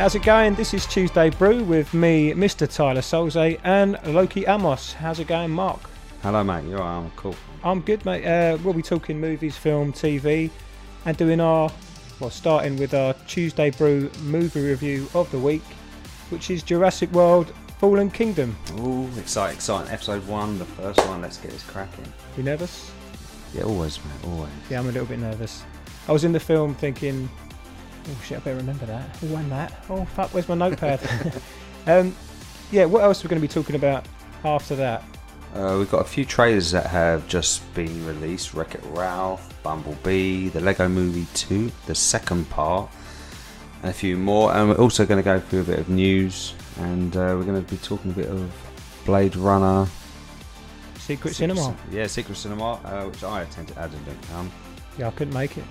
How's it going? This is Tuesday Brew with me, Mr. Tyler Solze, and Loki Amos. How's it going, Mark? Hello, mate. You're right. I'm cool. I'm good, mate. We'll be talking movies, film, TV, and doing starting with our Tuesday Brew movie review of the week, which is Jurassic World Fallen Kingdom. Ooh, exciting. Episode 1, the first one. Let's get this cracking. You nervous? Yeah, always, mate. Always. Yeah, I'm a little bit nervous. I was in the film thinking, oh shit, I better remember that. Oh, and that. Oh fuck, where's my notepad? Yeah, what else are we going to be talking about after that? We've got a few trailers that have just been released. Wreck-It Ralph, Bumblebee, the Lego Movie 2, the second part, and a few more. And we're also going to go through a bit of news, and we're going to be talking a bit of Blade Runner. Secret Cinema. Yeah, Secret Cinema, which I attended. I didn't come. Yeah, I couldn't make it.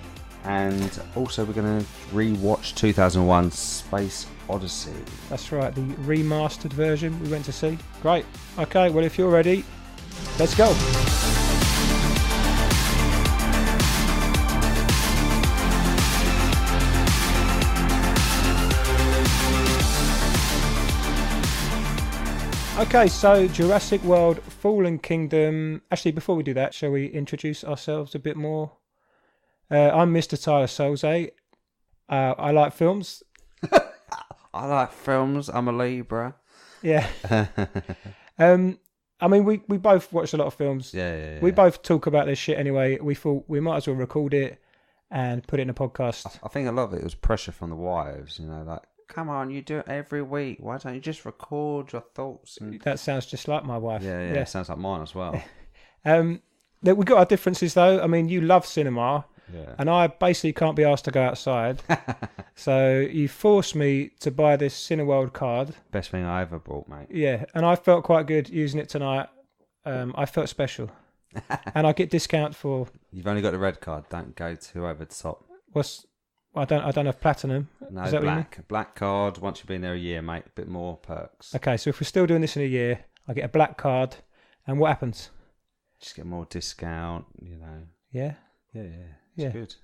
And also we're going to re-watch 2001 Space Odyssey. That's right, the remastered version we went to see. Great. Okay, well, if you're ready, let's go. Okay, so Jurassic World Fallen Kingdom. Actually, before we do that, shall we introduce ourselves a bit more? I'm Mr. Tyler Solze. I like films. I like films. I'm a Libra. Yeah. I mean, we both watch a lot of films. Yeah. We both talk about this shit anyway. We thought we might as well record it and put it in a podcast. I think a lot of it was pressure from the wives, like, come on, you do it every week. Why don't you just record your thoughts? That sounds just like my wife. Yeah. It sounds like mine as well. We've got our differences though. I mean, you love cinema. Yeah. And I basically can't be asked to go outside. So you forced me to buy this Cineworld card. Best thing I ever bought, mate. Yeah, and I felt quite good using it tonight. I felt special. And I get discount for... You've only got the red card. Don't go too over the top. I don't have platinum. No, Is that black card. Once you've been there a year, mate, a bit more perks. Okay, so if we're still doing this in a year, I get a black card. And what happens? Just get more discount, Yeah? Yeah. It's good.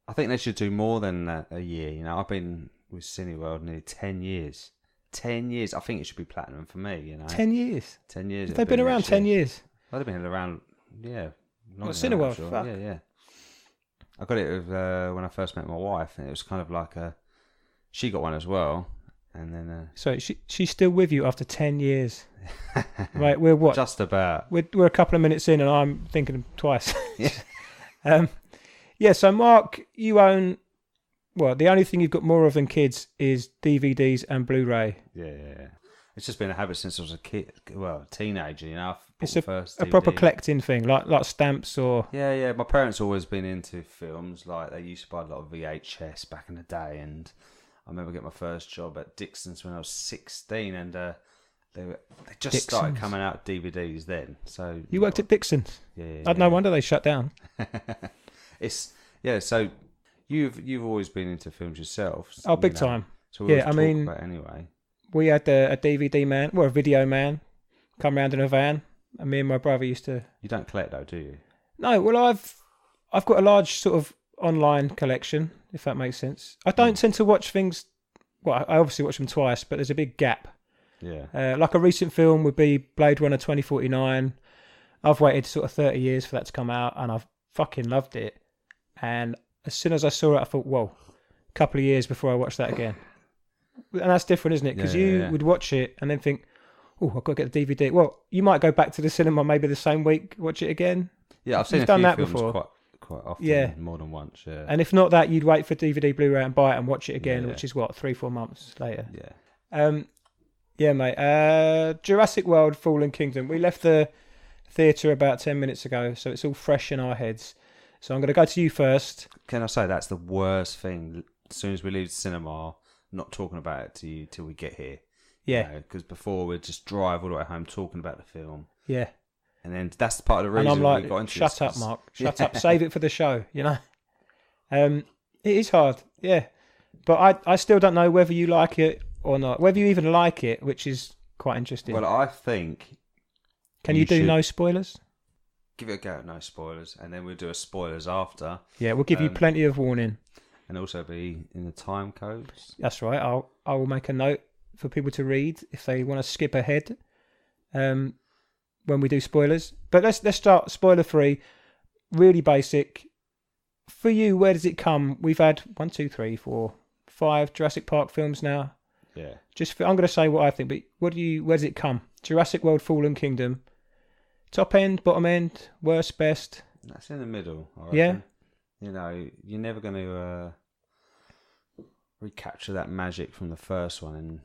I think they should do more than a year. I've been with Cineworld nearly 10 years. 10 years. I think it should be platinum for me. 10 years? 10 years. They've been around 10 years? They've been around, yeah. What, Cineworld? Sure. Fuck. Yeah. I got it with, when I first met my wife, and it was kind of like she got one as well. And then... So she's still with you after 10 years? Right, we're what? Just about. We're a couple of minutes in and I'm thinking twice. Yeah. Yeah, so Mark, you own... Well, the only thing you've got more of than kids is DVDs and Blu-ray. Yeah. It's just been a habit since I was a kid. Well, a teenager, It's a proper collecting thing, like stamps or... Yeah. My parents always been into films. Like, they used to buy a lot of VHS back in the day. And I remember getting my first job at Dixon's when I was 16. And they just started coming out DVDs then. So you worked at Dixon's? Yeah. No wonder they shut down. So you've always been into films yourself. Oh, big time. So we about anyway. We had a DVD man, a video man, come round in a van, and me and my brother used to... You don't collect though, do you? No, well I've got a large sort of online collection, if that makes sense. I don't tend to watch things... Well, I obviously watch them twice, but there's a big gap. Yeah. Like a recent film would be Blade Runner 2049. I've waited sort of 30 years for that to come out, and I've fucking loved it. And as soon as I saw it, I thought, whoa, a couple of years before I watch that again. And that's different, isn't it? Because you would watch it and then think, oh, I've got to get the DVD. Well, you might go back to the cinema maybe the same week, watch it again. Yeah, I've seen You've done that films before. Quite often, more than once, yeah. And if not that, you'd wait for DVD, Blu-ray and buy it and watch it again, which is, 3-4 months later. Yeah. Yeah, mate. Jurassic World Fallen Kingdom. We left the theatre about 10 minutes ago, so it's all fresh in our heads. So I'm going to go to you first. Can I say that's the worst thing? As soon as we leave the cinema, not talking about it to you till we get here. Yeah. Because before we'd just drive all the way home talking about the film. Yeah. And then that's part of the reason and I'm like, we got into shut up, Mark. Shut up. Save it for the show, It is hard, yeah. But I still don't know whether you like it or not. Whether you even like it, which is quite interesting. Well, I think... Can you do no spoilers? Give it a go, no spoilers. And then we'll do a spoilers after. Yeah, we'll give you plenty of warning. and also be in the time codes. That's right. I will make a note for people to read if they want to skip ahead when we do spoilers. But let's start spoiler free. Really basic. For you, where does it come? We've had 1, 2, 3, 4, 5 Jurassic Park films now. Yeah. I'm going to say what I think, but where does it come? Jurassic World Fallen Kingdom. Top end, bottom end, worst, best. That's in the middle. I reckon. Yeah. You know, you're never going to recapture that magic from the first one in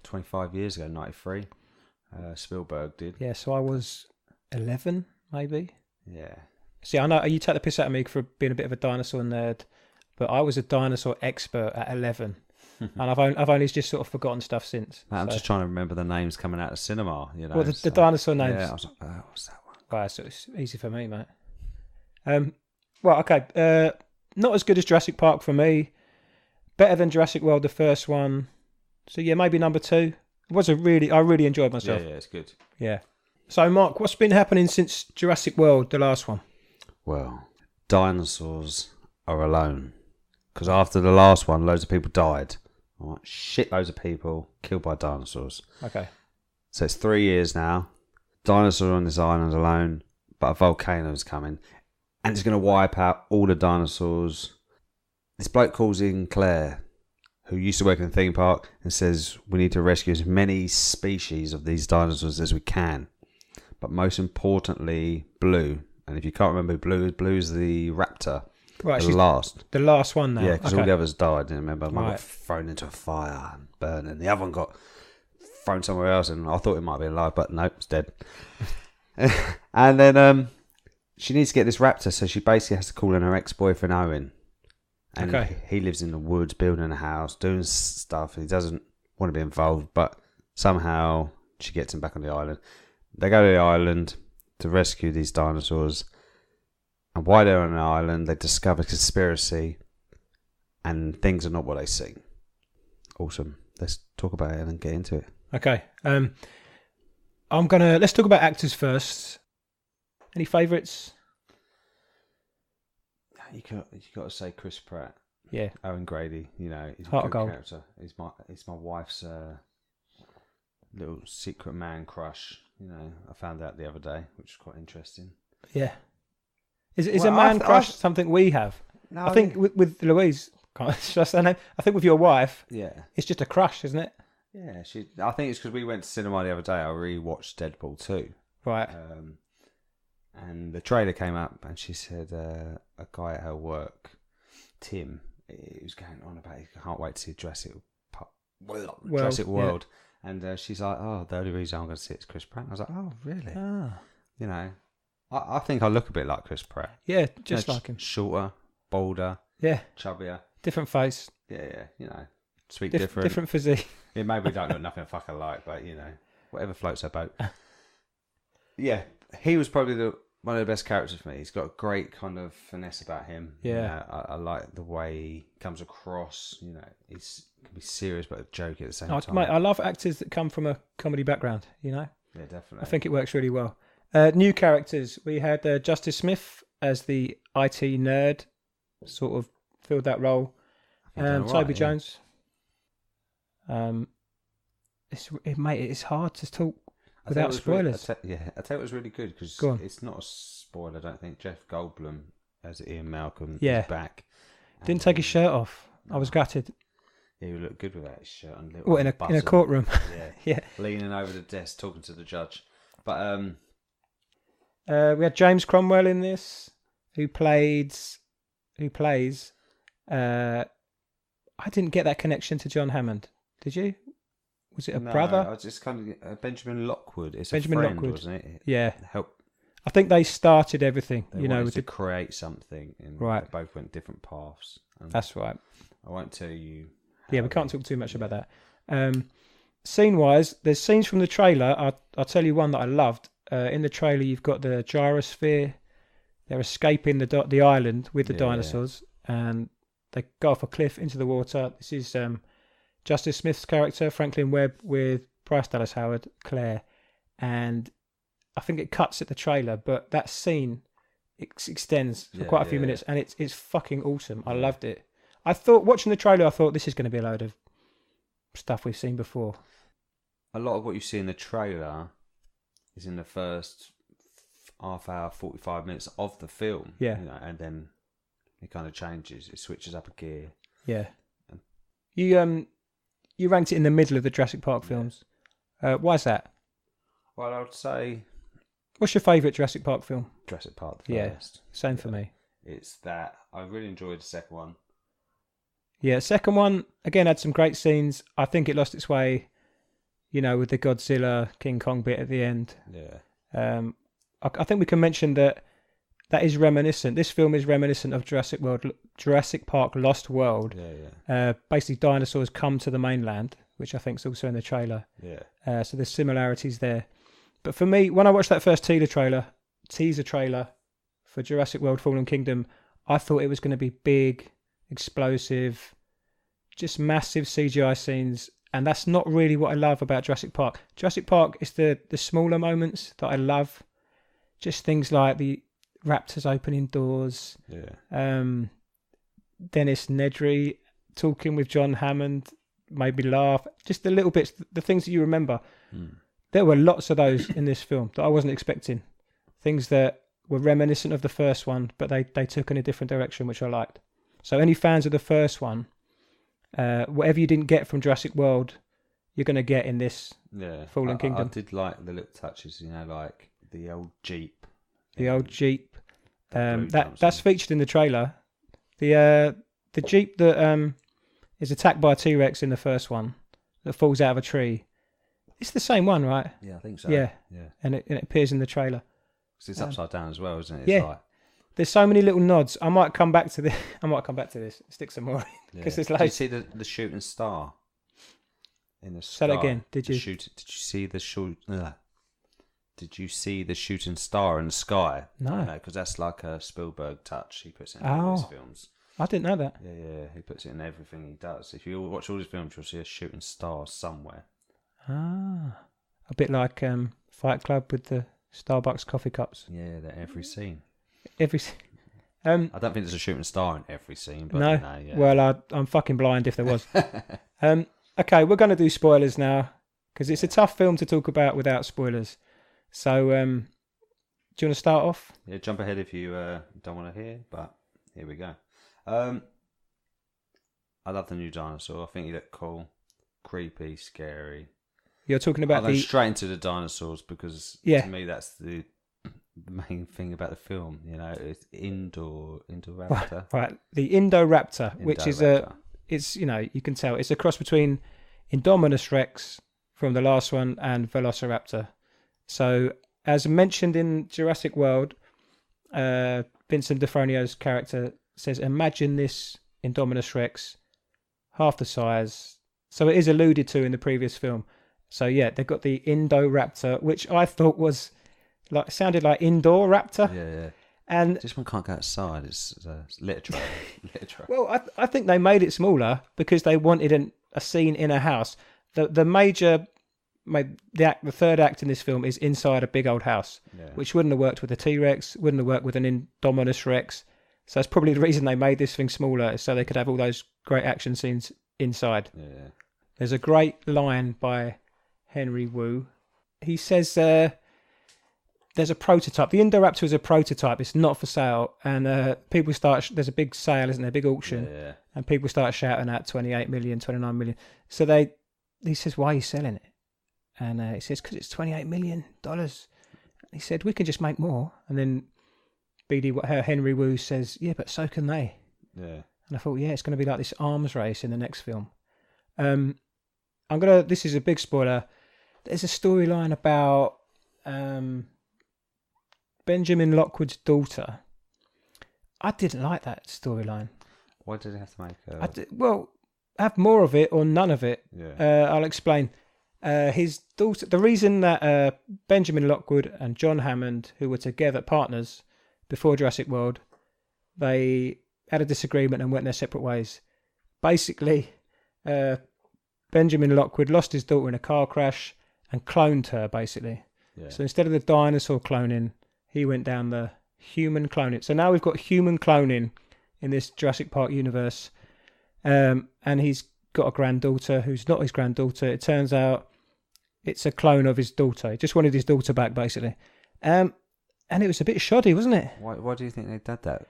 25 years ago, 93. Spielberg did. Yeah, so I was 11, maybe. Yeah. See, I know you take the piss out of me for being a bit of a dinosaur nerd, but I was a dinosaur expert at 11, and I've only just sort of forgotten stuff since. I'm just trying to remember the names coming out of cinema. You know, well, the dinosaur names. Yeah, I was like, oh, what's that one? Right, so it's easy for me, mate. Well, okay. Not as good as Jurassic Park for me. Better than Jurassic World, the first one. So yeah, maybe number 2. I really enjoyed myself. Yeah, it's good. Yeah. So Mark, what's been happening since Jurassic World, the last one? Well, dinosaurs are alone. Because after the last one, loads of people died. Right? Shitloads of people killed by dinosaurs. Okay. So it's 3 years now. Dinosaurs on this island alone, but a volcano is coming. And it's going to wipe out all the dinosaurs. This bloke calls in Claire, who used to work in the theme park, and says we need to rescue as many species of these dinosaurs as we can. But most importantly, Blue. And if you can't remember who Blue's the raptor. Right, the last. The last one now. Yeah, because okay. all the others died. And remember, one Right. got thrown into a fire and burned, and the other one got thrown somewhere else. And I thought it might be alive, but nope, it's dead. And then she needs to get this raptor, so she basically has to call in her ex-boyfriend Owen. And Okay. he lives in the woods, building a house, doing stuff. He doesn't want to be involved, but somehow she gets him back on the island. They go to the island to rescue these dinosaurs. And while they're on the island, they discover conspiracy, and things are not what they seem. Awesome. Let's talk about it and then get into it. Okay. Let's talk about actors first. Any favourites? You got to say Chris Pratt. Yeah. Owen Grady. You know, he's a Heart good of gold. character. He's my wife's little secret man crush. You know, I found out the other day, which is quite interesting. Yeah. Is Well, a man crush something we have? No, I think with Louise, should I say her name? I think with your wife, Yeah. it's just a crush, isn't it? Yeah, I think it's because we went to cinema the other day. I rewatched Deadpool 2. Right. And the trailer came up, and she said a guy at her work, Tim, he was going on about he can't wait to see Jurassic World. And she's like, oh, the only reason I'm going to see it is Chris Pratt. I was like, oh, really? Ah. You know, I think I look a bit like Chris Pratt. Yeah, just You know, like him. Shorter, bolder, Yeah. chubbier. Different face. Yeah, you know, speak different. Different physique. Yeah, maybe we don't look nothing fucking alike, but you know, whatever floats our boat. Yeah, he was probably one of the best characters for me. He's got a great kind of finesse about him. Yeah. You know, I like the way he comes across. You know, he can be serious but a joke at the same time. Mate, I love actors that come from a comedy background, you know? Yeah, definitely. I think it works really well. New characters. We had Justice Smith as the IT nerd, sort of filled that role. Toby Jones. It's hard to talk without spoilers. I tell you it was really good because it's not a spoiler. I don't think Jeff Goldblum as Ian Malcolm is back. Didn't take his shirt off. I was gutted. Yeah, he looked good without his shirt on. What, in a courtroom? Yeah, yeah. Leaning over the desk talking to the judge. But we had James Cromwell in this, who plays. I didn't get that connection to John Hammond. Did you? Was it a brother? I was just kind of Benjamin Lockwood. It's Benjamin a friend, Lockwood. wasn't it? Yeah. Help. I think they started everything. They wanted to create something, and they both went different paths. That's right. I won't tell you. Yeah, we can't talk too much about that. Scene-wise, there's scenes from the trailer. I'll tell you one that I loved. In the trailer, you've got the gyrosphere. They're escaping the island with the dinosaurs, and they go off a cliff into the water. This is Justice Smith's character, Franklin Webb, with Bryce Dallas Howard, Claire, and I think it cuts at the trailer, but that scene extends for quite a few minutes, and it's fucking awesome. I loved it. I thought, watching the trailer, I thought this is going to be a load of stuff we've seen before. A lot of what you see in the trailer is in the first half hour, 45 minutes of the film. Yeah. And then it kind of changes. It switches up a gear. Yeah. You ranked it in the middle of the Jurassic Park films. Why is that? Well, I would say... What's your favourite Jurassic Park film? Jurassic Park, the first. Same for me. It's that. I really enjoyed the second one. Yeah, second one, again, had some great scenes. I think it lost its way, with the Godzilla, King Kong bit at the end. Yeah. I think we can mention that is reminiscent. This film is reminiscent of Jurassic Park Lost World. Yeah. Basically, dinosaurs come to the mainland, which I think is also in the trailer. Yeah. So there's similarities there. But for me, when I watched that first teaser trailer for Jurassic World Fallen Kingdom, I thought it was going to be big, explosive, just massive CGI scenes. And that's not really what I love about Jurassic Park. Jurassic Park is the smaller moments that I love. Just things like the raptors opening doors. Yeah. Dennis Nedry talking with John Hammond made me laugh. Just the little bits, the things that you remember. There were lots of those in this film that I wasn't expecting. Things that were reminiscent of the first one, but they took in a different direction, which I liked. So any fans of the first one, whatever you didn't get from Jurassic World, you're going to get in this Fallen Kingdom. I did like the little touches, like the old Jeep. The old Jeep. That's featured in the trailer. The Jeep that is attacked by a T-Rex in the first one, that falls out of a tree. It's the same one, right? Yeah, I think so. Yeah. Yeah. And it appears in the trailer. Because it's upside down as well, isn't it? Yeah. There's so many little nods. I might come back to this. Stick some more in. Because there's Did you loads. see the shooting star? In the Say that again. Did you? Did you see the Did you see the shooting star in the sky? No. Because that's like a Spielberg touch. He puts it in all his films. I didn't know that. Yeah. He puts it in everything he does. If you watch all his films, you'll see a shooting star somewhere. A bit like Fight Club with the Starbucks coffee cups. Yeah, they're every scene. I don't think there's a shooting star in every scene, but no. Yeah. Well, I'm fucking blind if there was. Okay, we're going to do spoilers now because it's a tough film to talk about without spoilers. So, do you want to start off? Yeah, jump ahead if you don't want to hear, but here we go. I love the new dinosaur. I think he looked cool, creepy, scary. You're talking about I'll go straight into the dinosaurs because to me that's the main thing about the film. It's Indoraptor. Right, the Indoraptor, which is it's you can tell it's a cross between Indominus Rex from the last one and Velociraptor. So, as mentioned in Jurassic World, Vincent D'Onofrio's character says, "Imagine this Indominus Rex, half the size." So it is alluded to in the previous film. So yeah, they've got the Indoraptor, which I thought was sounded like indoor raptor. Yeah. And this one can't go outside. It's literature. Well, I think they made it smaller because they wanted a scene in a house. The third act in this film is inside a big old house, which wouldn't have worked with a T-Rex, wouldn't have worked with an Indominus Rex. So that's probably the reason they made this thing smaller, so they could have all those great action scenes inside. Yeah. There's a great line by Henry Wu. He says there's a prototype. The Indoraptor is a prototype. It's not for sale. And there's a big sale, isn't there? A big auction. Yeah. And people start shouting at 28 million, 29 million. So he says, why are you selling it? And he says, because it's $28 million. He said, we can just make more. And then Henry Wu says, yeah, but so can they. Yeah. And I thought, it's going to be like this arms race in the next film. This is a big spoiler. There's a storyline about Benjamin Lockwood's daughter. I didn't like that storyline. Why did it have to make have more of it or none of it. Yeah. I'll explain. His daughter, the reason that Benjamin Lockwood and John Hammond, who were together partners before Jurassic World, they had a disagreement and went their separate ways. Basically, Benjamin Lockwood lost his daughter in a car crash and cloned her, basically. Yeah. So instead of the dinosaur cloning, he went down the human cloning. So now we've got human cloning in this Jurassic Park universe. And he's got a granddaughter who's not his granddaughter. It turns out it's a clone of his daughter. He just wanted his daughter back, basically. And it was a bit shoddy, wasn't it? Why do you think they did that?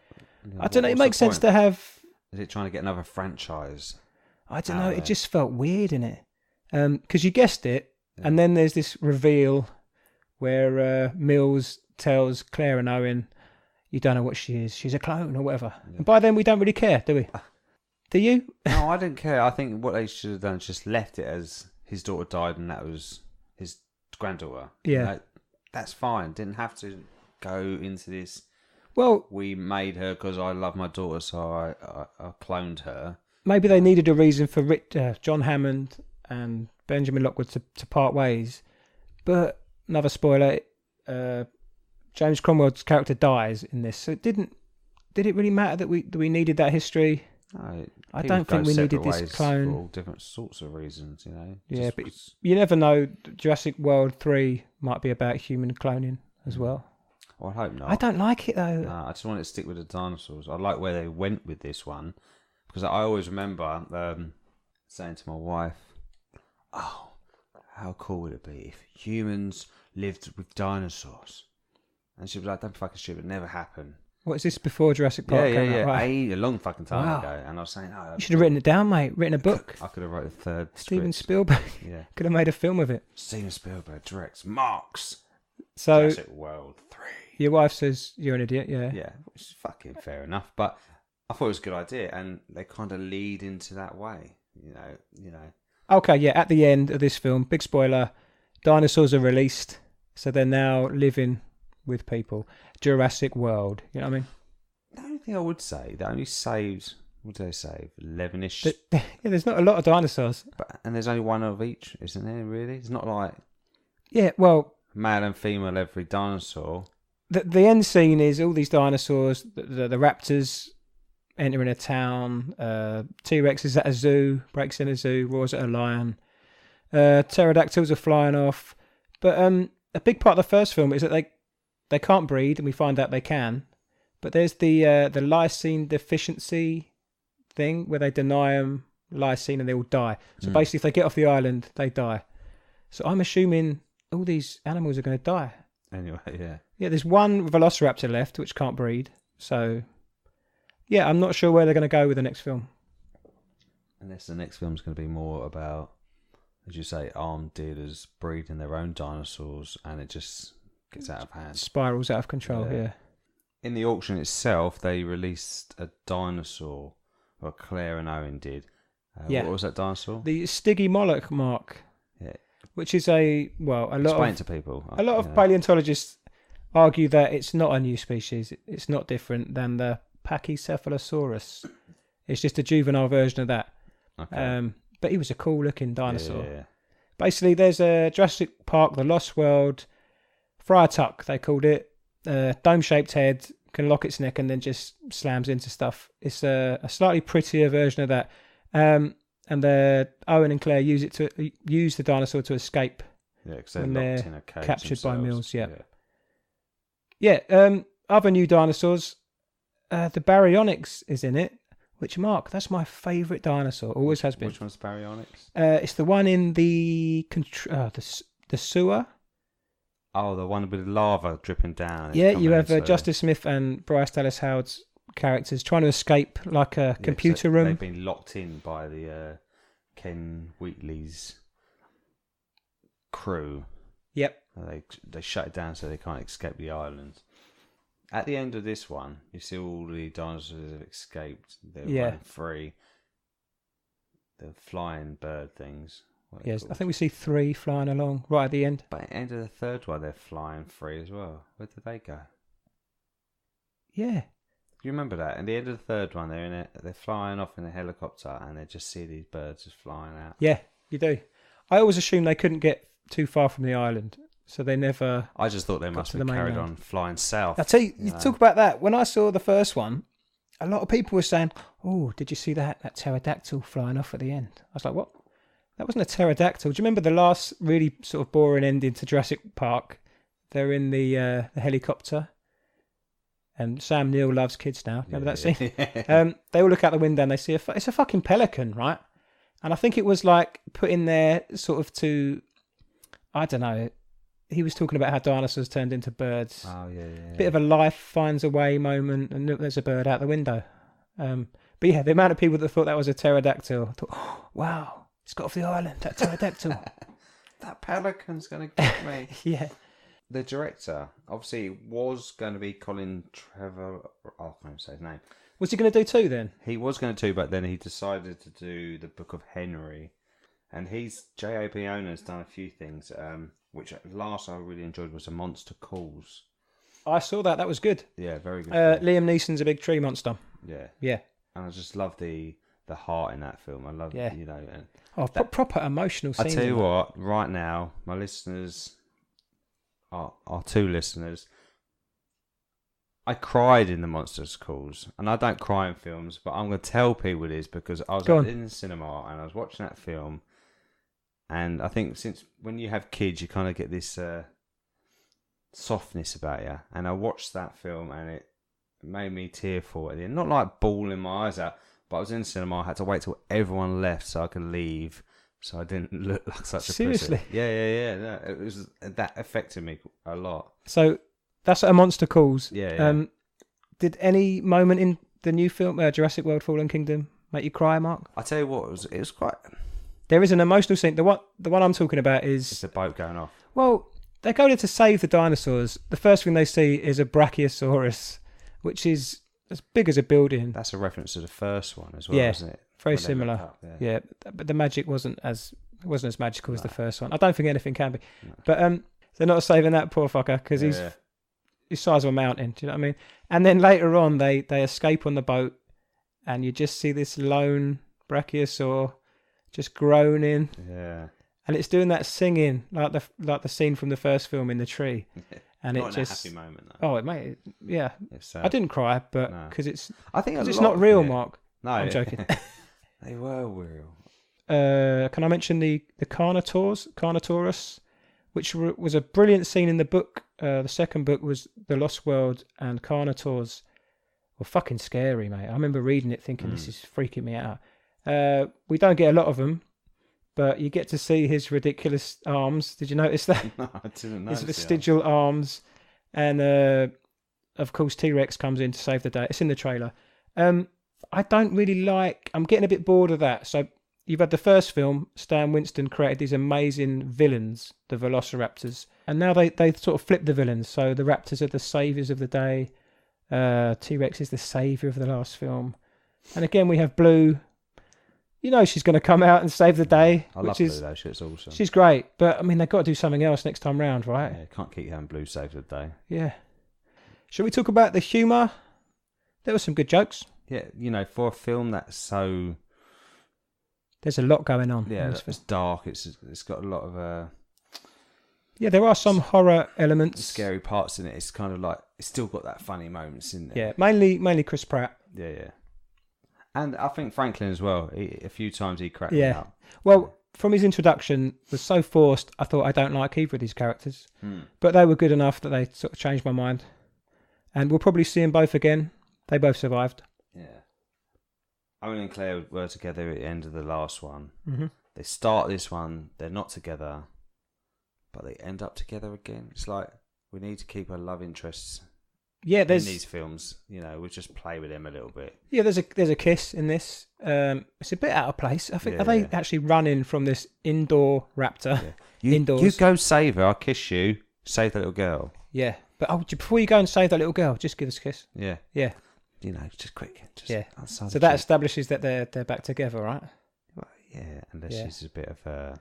I don't know. It makes sense to have... Is it trying to get another franchise? I don't know. It just felt weird, innit? Because you guessed it, and then there's this reveal where Mills tells Claire and Owen, you don't know what she is. She's a clone or whatever. Yeah. And by then, we don't really care, do we? Do you? No, I didn't care. I think what they should have done is just left it as his daughter died and that was his granddaughter. Yeah. That's fine. Didn't have to go into this. Well, we made her because I love my daughter, so I cloned her. Maybe they needed a reason for John Hammond and Benjamin Lockwood to part ways. But another spoiler, James Cromwell's character dies in this. So did it really matter that we needed that history? No, I don't think we needed this clone. For all different sorts of reasons, you know. Yeah, but you never know. Jurassic World 3 might be about human cloning as well. Well, I hope not. I don't like it though. No, I just want it to stick with the dinosaurs. I like where they went with this one because I always remember saying to my wife, "Oh, how cool would it be if humans lived with dinosaurs?" And she was like, "Don't be fucking stupid. It never happened." What is this before Jurassic Park? Yeah. Right. A long fucking time ago. And I was saying, you should have written it down, mate. Written a book. I could have wrote a third. Steven Spielberg. Yeah. Could have made a film of it. Steven Spielberg directs Marx. So Jurassic World 3. Your wife says you're an idiot. Yeah. Yeah, which is fucking fair enough. But I thought it was a good idea, and they kind of lead into that way. You know. Okay, yeah. At the end of this film, big spoiler: dinosaurs are released, so they're now living with people. Jurassic World. You know what I mean? The only thing I would say, they only saved, what did they save? 11-ish? Yeah, there's not a lot of dinosaurs. And there's only one of each, isn't there, really? It's not like... Yeah, well... Male and female every dinosaur. The end scene is all these dinosaurs, the raptors entering a town, T-Rex is at a zoo, breaks in a zoo, roars at a lion, pterodactyls are flying off. But a big part of the first film is that they can't breed, and we find out they can. But there's the lysine deficiency thing where they deny them lysine and they all die. So basically, if they get off the island, they die. So I'm assuming all these animals are going to die. Anyway, yeah. Yeah, there's one velociraptor left which can't breed. So, yeah, I'm not sure where they're going to go with the next film. Unless the next film's going to be more about, as you say, armed dealers breeding their own dinosaurs and it just gets out of hand. Spirals out of control, yeah. In the auction itself, they released a dinosaur, or Claire and Owen did. What was that dinosaur? The Stygimoloch mark. Yeah. Which is Explain to people. A lot of paleontologists argue that it's not a new species. It's not different than the Pachycephalosaurus. It's just a juvenile version of that. Okay. But he was a cool looking dinosaur. Yeah. Basically, there's a Jurassic Park, The Lost World, Friar Tuck, they called it. Dome-shaped head, can lock its neck and then just slams into stuff. It's a slightly prettier version of that. And Owen and Claire use the dinosaur to escape. Yeah, because they're locked in a cage captured themselves. by Mills. Yeah. Other new dinosaurs. The Baryonyx is in it. Which, Mark, that's my favourite dinosaur. Always has been. Which one's Baryonyx? It's the one in the sewer. Oh, the one with lava dripping down. Yeah, you have Justice Smith and Bryce Dallas Howard's characters trying to escape like a computer room. They've been locked in by the Ken Wheatley's crew. Yep. They shut it down so they can't escape the island. At the end of this one, you see all the dinosaurs have escaped. They're running free. The flying bird things. Yes, I think we see 3 flying along right at the end. But at the end of the third one, they're flying free as well. Where did they go? Yeah. You remember that? At the end of the third one, they're flying off in a helicopter and they just see these birds just flying out. Yeah, you do. I always assumed they couldn't get too far from the island, so they never... I just thought they must have carried on flying south. I'll tell you, you talk about that. When I saw the first one, a lot of people were saying, oh, did you see that pterodactyl flying off at the end? I was like, what? That wasn't a pterodactyl. Do you remember the last really sort of boring ending to Jurassic Park? They're in the helicopter, And Sam Neill loves kids now. Remember that scene? Yeah. They all look out the window and they see it's a fucking pelican, right? And I think it was like put in there sort of to, I don't know. He was talking about how dinosaurs turned into birds. Oh, yeah. Bit of a life finds a way moment, and look, there's a bird out the window. But yeah, the amount of people that thought that was a pterodactyl, thought, oh, wow, it's got off the island, that pterodactyl. That pelican's going to get me. Yeah. The director, obviously, was going to be Colin Trevor. I can't even say his name. Was he going to do 2 then? He was going to, but then he decided to do the Book of Henry. And J.A. Bayonna's done a few things, which at last I really enjoyed was A Monster Calls. I saw that. That was good. Yeah, very good. Liam Neeson's a big tree monster. Yeah. Yeah. And I just love the heart in that film. I love, you know. And proper emotional scene. I tell you what, right now, my listeners, our 2 listeners, I cried in The Monsters Calls, and I don't cry in films, but I'm going to tell people this because I was in the cinema and I was watching that film, and I think since when you have kids, you kind of get this softness about you, and I watched that film and it made me tearful at the end. Not like bawling my eyes out, but I was in the cinema. I had to wait till everyone left so I could leave, so I didn't look like such a Seriously? pussy. Yeah. No, it was that affected me a lot. So that's A Monster Calls. Yeah. Did any moment in the new film, Jurassic World: Fallen Kingdom, make you cry, Mark? I tell you what, it was quite. There is an emotional scene. The one I'm talking about is It's a boat going off. Well, they go there to save the dinosaurs. The first thing they see is a Brachiosaurus, which is as big as a building. That's a reference to the first one as well, isn't it? Very When they similar. look up, Yeah, but the magic wasn't as magical as the first one. I don't think anything can be. No. But they're not saving that poor fucker because he's the size of a mountain. Do you know what I mean? And then later on, they escape on the boat, and you just see this lone Brachiosaur just groaning. Yeah. And it's doing that singing like the scene from the first film in the tree. And not it just a happy moment though. Oh, it made yeah. It's, I didn't cry, but because I think it's not real, Mark. No, I'm joking. They were real. Can I mention the Carnotaurs, which was a brilliant scene in the book. The second book was The Lost World, and Carnotaurs were fucking scary, mate. I remember reading it thinking, this is freaking me out. We don't get a lot of them, but you get to see his ridiculous arms. Did you notice that? No, I didn't notice. His vestigial arms. And, of course, T-Rex comes in to save the day. It's in the trailer. I don't really I'm getting a bit bored of that. So you've had the first film, Stan Winston created these amazing villains, the Velociraptors. And now they sort of flip the villains. So the Raptors are the saviours of the day. T-Rex is the saviour of the last film. And again, we have Blue. You know she's going to come out and save the day. I love Blue though. She's awesome. She's great. But, I mean, they've got to do something else next time round, right? Yeah, can't keep having Blue save the day. Yeah. Shall we talk about the humour? There were some good jokes. Yeah, you know, for a film that's so... There's a lot going on. Yeah, it's dark. It's got a lot of... Yeah, there are some horror elements. Scary parts in it. It's kind of like... It's still got that funny moments in there. Yeah, mainly Chris Pratt. Yeah. And I think Franklin as well. A few times he cracked me up. Well, from his introduction, was so forced, I thought I don't like either of these characters. But they were good enough that they sort of changed my mind. And we'll probably see them both again. They both survived. Yeah. Owen and Claire were together at the end of the last one. Mm-hmm. They start this one, they're not together, but they end up together again. It's like, we need to keep our love interests in these films. You know, we just play with them a little bit. Yeah, there's a kiss in this. It's a bit out of place. I think, are they actually running from this indoor raptor? Yeah. Indoors. You go save her, I'll kiss you, save the little girl. Yeah. But before you go and save that little girl, just give us a kiss. Yeah. Yeah. You know, just quick. So that establishes that they're back together, right? Well, yeah, unless she's a bit of a...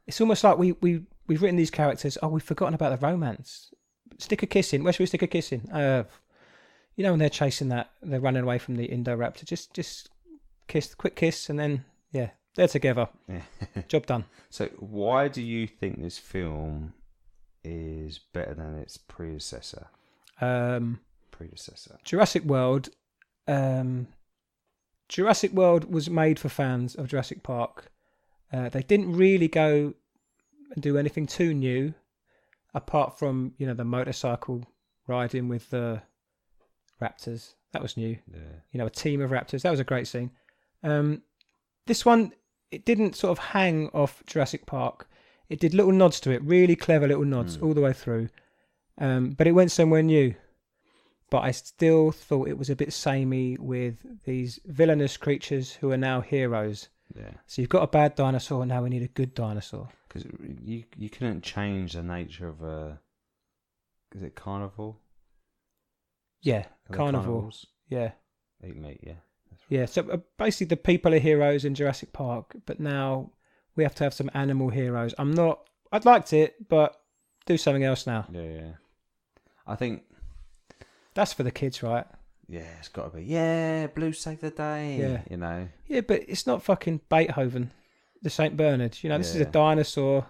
It's almost like we've written these characters. Oh, we've forgotten about the romance. Stick a kiss in. Where should we stick a kiss in? You know, when they're chasing that, they're running away from the Indoraptor. Just kiss, quick kiss, and then they're together. Yeah. Job done. So, why do you think this film is better than its predecessor? Jurassic World. Jurassic World was made for fans of Jurassic Park. They didn't really go and do anything too new, apart from the motorcycle riding with the raptors. That was new. Yeah. You know, a team of raptors. That was a great scene. This one, it didn't sort of hang off Jurassic Park. It did little nods to it, really clever little nods all the way through. But it went somewhere new. But I still thought it was a bit samey with these villainous creatures who are now heroes. Yeah. So you've got a bad dinosaur, now we need a good dinosaur. Because you couldn't change the nature of a... Is it carnivore? Yeah, Are they carnivore. carnivores? Yeah. Eat meat, yeah. Yeah, so basically the people are heroes in Jurassic Park, but now we have to have some animal heroes. I'd liked it, but do something else now. Yeah. I think... That's for the kids, right? Yeah, it's got to be. Yeah, Blue Save the Day. Yeah. You know. Yeah, but it's not fucking Beethoven, the St. Bernard. You know, this is a dinosaur.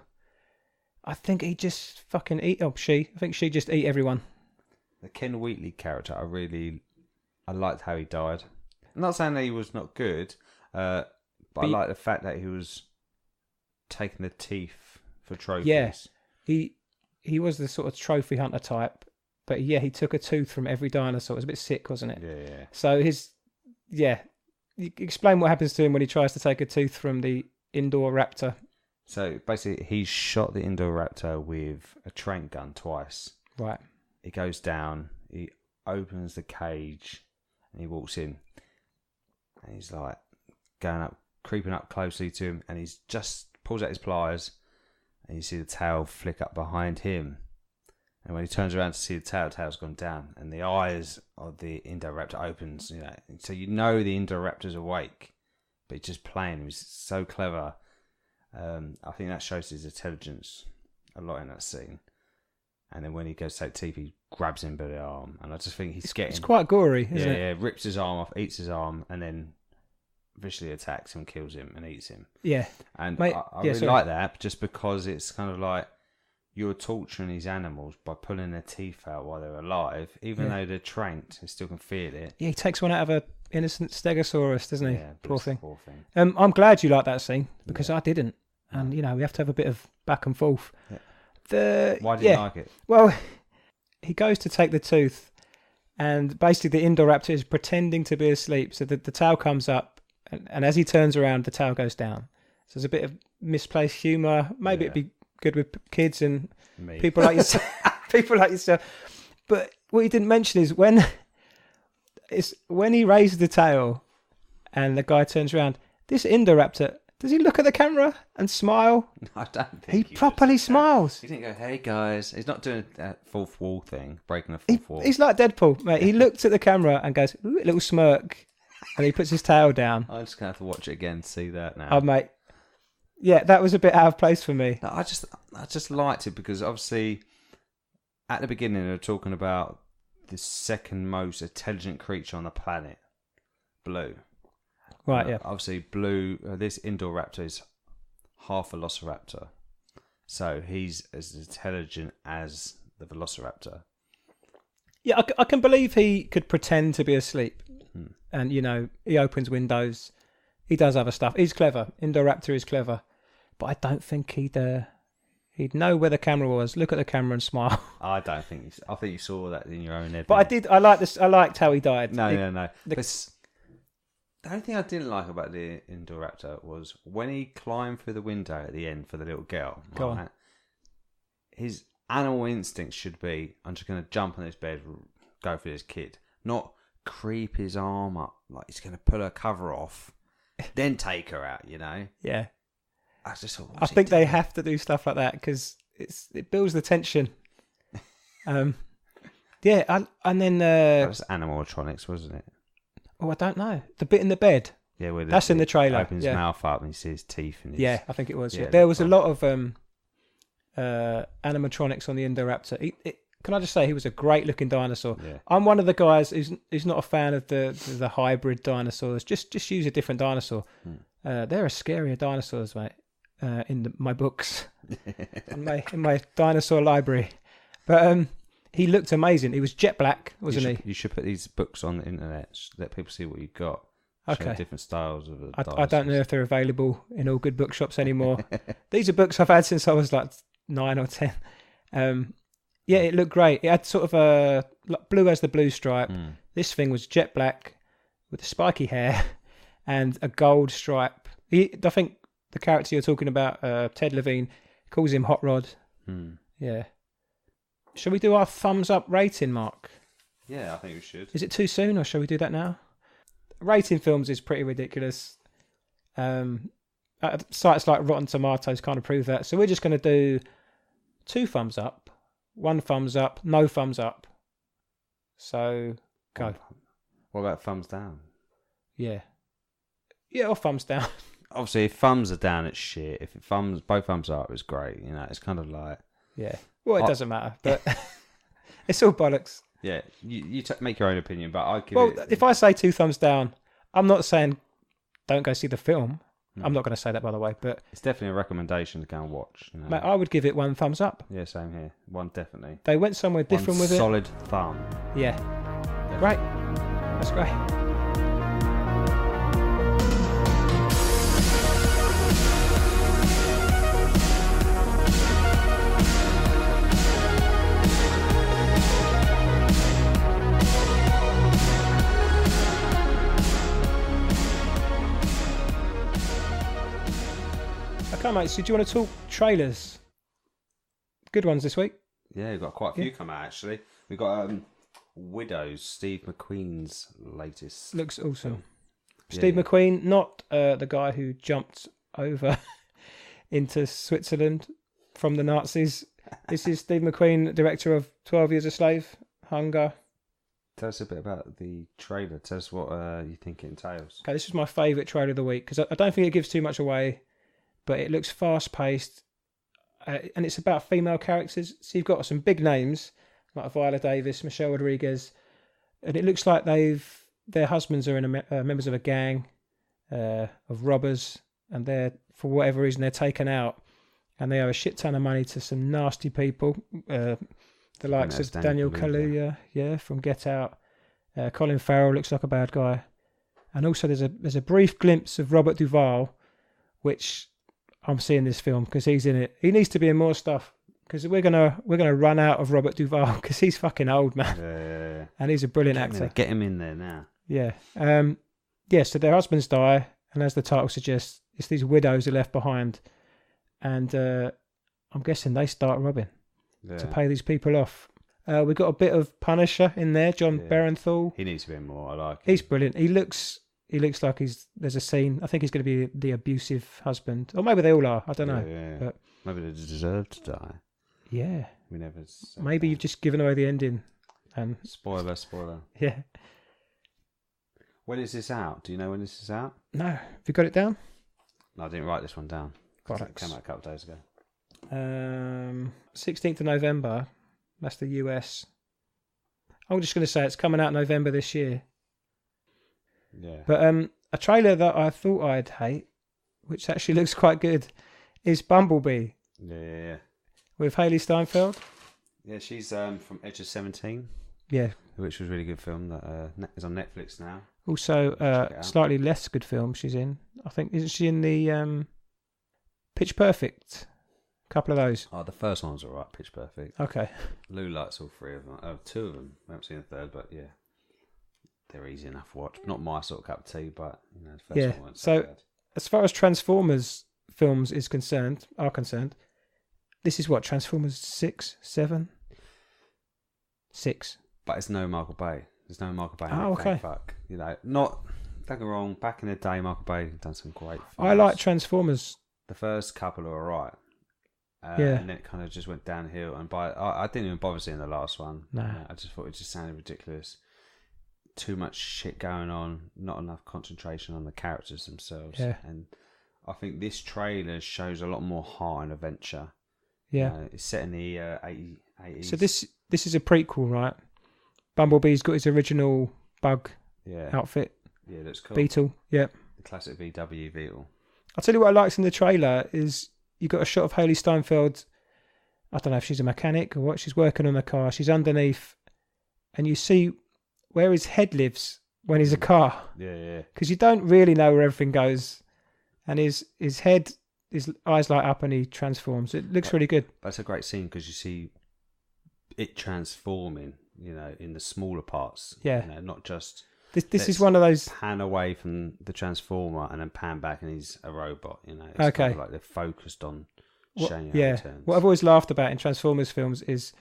I think he just fucking eat... Oh, she. I think she just eat everyone. The Ken Wheatley character, I liked how he died. I'm not saying that he was not good, but I like the fact that he was taking the teeth for trophies. Yes, he was the sort of trophy hunter type, but yeah, he took a tooth from every dinosaur. It was a bit sick, wasn't it? Yeah. So you explain what happens to him when he tries to take a tooth from the indoor raptor. So basically, he shot the indoor raptor with a tranq gun twice. Right. He goes down, he opens the cage, and he walks in. And he's like creeping up closely to him, and he's just pulls out his pliers, and you see the tail flick up behind him. And when he turns around to see the tail's gone down, and the eyes of the Indoraptor opens, you know, so you know the Indoraptor's awake, but he's just playing. He's so clever. I think that shows his intelligence a lot in that scene. And then when he goes to take teeth, he grabs him by the arm, and I just think it's quite gory, isn't it? Yeah, rips his arm off, eats his arm, and then viciously attacks him, kills him, and eats him. Yeah, and I really like that, just because it's kind of like you're torturing these animals by pulling their teeth out while they're alive, even though they're tranked, they still can feel it. Yeah, he takes one out of a innocent Stegosaurus, doesn't he? Yeah, poor thing. Poor thing. I'm glad you like that scene because I didn't, and you know we have to have a bit of back and forth. Yeah. Why did you like it? Well, he goes to take the tooth, and basically the Indoraptor is pretending to be asleep. So the tail comes up, and as he turns around, the tail goes down. So there's a bit of misplaced humour. Maybe it'd be good with kids and people like yourself. People like yourself. But what he didn't mention is when he raises the tail, and the guy turns around. This Indoraptor. Does he look at the camera and smile? I don't think he properly smiles. He didn't go, "Hey guys." He's not doing that fourth wall thing, breaking the fourth wall. He's like Deadpool, mate. He looked at the camera and goes, "Ooh," a little smirk, and he puts his tail down. I'm just gonna have to watch it again to see that now. Oh, mate. Yeah, that was a bit out of place for me. No, I just liked it because obviously at the beginning they were talking about the second most intelligent creature on the planet, Blue. Right, yeah. Obviously, Blue, this Indoraptor is half Velociraptor. So he's as intelligent as the Velociraptor. Yeah, I can believe he could pretend to be asleep. And, you know, he opens windows. He does other stuff. He's clever. Indoraptor is clever. But I don't think he'd know where the camera was, look at the camera and smile. I don't think I think you saw that in your own head. But I liked how he died. No. The only thing I didn't like about the Indoraptor was when he climbed through the window at the end for the little girl. Go on. His animal instinct should be, I'm just going to jump on this bed, go for this kid. Not creep his arm up like he's going to pull her cover off, then take her out, you know? Yeah. I just thought, I think they have to do stuff like that because it builds the tension. And then... that was animatronics, wasn't it? Oh, I don't know. The bit in the bed. Yeah, where that's in the trailer. Opens his mouth up and you see his teeth. And his... Yeah, I think it was. Yeah. There was a lot of animatronics on the Indoraptor. Can I just say he was a great looking dinosaur? Yeah. I'm one of the guys who's not a fan of the hybrid dinosaurs. Just use a different dinosaur. There are scarier dinosaurs, mate. In my books, in my dinosaur library, but he looked amazing. He was jet black, wasn't he? You should put these books on the internet. Let people see what you've got. Okay. Show different styles of the I don't know if they're available in all good bookshops anymore. These are books I've had since I was like 9 or 10. Yeah, it looked great. It had sort of a blue as the blue stripe. This thing was jet black with spiky hair and a gold stripe. I think the character you're talking about, Ted Levine, calls him Hot Rod. Yeah. Shall we do our thumbs up rating, Mark? Yeah, I think we should. Is it too soon, or shall we do that now? Rating films is pretty ridiculous. Sites like Rotten Tomatoes kind of prove that. So we're just going to do 2 thumbs up, 1 thumbs up, no thumbs up. So, go. What about thumbs down? Yeah. Yeah, or thumbs down. Obviously, if thumbs are down, it's shit. If both thumbs up, it's great. You know, it's kind of like... Yeah. Well, it doesn't matter, but it's all bollocks. Yeah, you make your own opinion, but I give it... Well, if I say 2 thumbs down, I'm not saying don't go see the film. I'm not going to say that, by the way, but... It's definitely a recommendation to go and watch. You know? Mate, I would give it 1 thumbs up. Yeah, same here. 1 definitely. They went somewhere different with it. Solid thumb. Yeah. Great. That's great. Okay, mate, so do you want to talk trailers? Good ones this week. Yeah, we've got quite a few come out, actually. We've got Widows, Steve McQueen's latest. Looks awesome. Steve McQueen, not the guy who jumped over into Switzerland from the Nazis. This is Steve McQueen, director of 12 Years a Slave, Hunger. Tell us a bit about the trailer. Tell us what you think it entails. Okay, this is my favourite trailer of the week because I don't think it gives too much away, but it looks fast-paced. And it's about female characters. So you've got some big names like Viola Davis, Michelle Rodriguez, and it looks like their husbands are members of a gang of robbers, and they're, for whatever reason, they're taken out, and they owe a shit ton of money to some nasty people, the likes of Daniel Kaluuya, from Get Out. Colin Farrell looks like a bad guy, and also there's a brief glimpse of Robert Duvall, which I'm seeing this film because he's in it. He needs to be in more stuff because we're gonna run out of Robert Duvall because he's fucking old, man. Yeah. And he's a brilliant actor. Get him in there now. Yeah. So their husbands die, and as the title suggests, it's these widows are left behind, and I'm guessing they start robbing to pay these people off. We've got a bit of Punisher in there, John Barenthal. He needs to be in more. I like him. He's brilliant. He looks like there's a scene. I think he's going to be the abusive husband. Or maybe they all are. I don't know. Yeah. But maybe they deserve to die. Yeah. We never. Maybe you've just given away the ending. And Spoiler. Yeah. When is this out? Do you know when this is out? No. Have you got it down? No, I didn't write this one down. It came out a couple of days ago. 16th of November. That's the US. I'm just going to say it's coming out November this year. Yeah. But a trailer that I thought I'd hate, which actually looks quite good, is Bumblebee. Yeah. With Hayley Steinfeld. Yeah, she's from Edge of 17. Yeah. Which was a really good film that is on Netflix now. Also, slightly less good film she's in. I think, isn't she in the Pitch Perfect? A couple of those. Oh, the first one was alright, Pitch Perfect. Okay. Lou likes all 3 of them. 2 of them. I haven't seen the third, but yeah. They're easy enough to watch. Not my sort of cup of tea, but you know, the first one wasn't so bad. As far as Transformers films are concerned, this is what, Transformers 6, 7? 6. But it's no Michael Bay. There's no Michael Bay. Oh, okay. Fuck. You know, don't get me wrong. Back in the day, Michael Bay had done some great films. I like Transformers. The first couple are alright. And then it kind of just went downhill. And I didn't even bother seeing the last one. No. I just thought it just sounded ridiculous. Too much shit going on, not enough concentration on the characters themselves. Yeah. And I think this trailer shows a lot more heart and adventure. Yeah. It's set in the 80s. So this is a prequel, right? Bumblebee's got his original bug outfit. Yeah, that's cool. Beetle, yeah. The classic VW Beetle. I'll tell you what I liked in the trailer is you got a shot of Hayley Steinfeld. I don't know if she's a mechanic or what. She's working on the car. She's underneath. And you see where his head lives when he's a car. Yeah. Because you don't really know where everything goes. And his head, his eyes light up and he transforms. It looks really good. That's a great scene because you see it transforming in the smaller parts. Yeah. Not just This is one of those. pan away from the Transformer and then pan back and he's a robot. It's Okay. kind of like they're focused on showing how it turns. What I've always laughed about in Transformers films is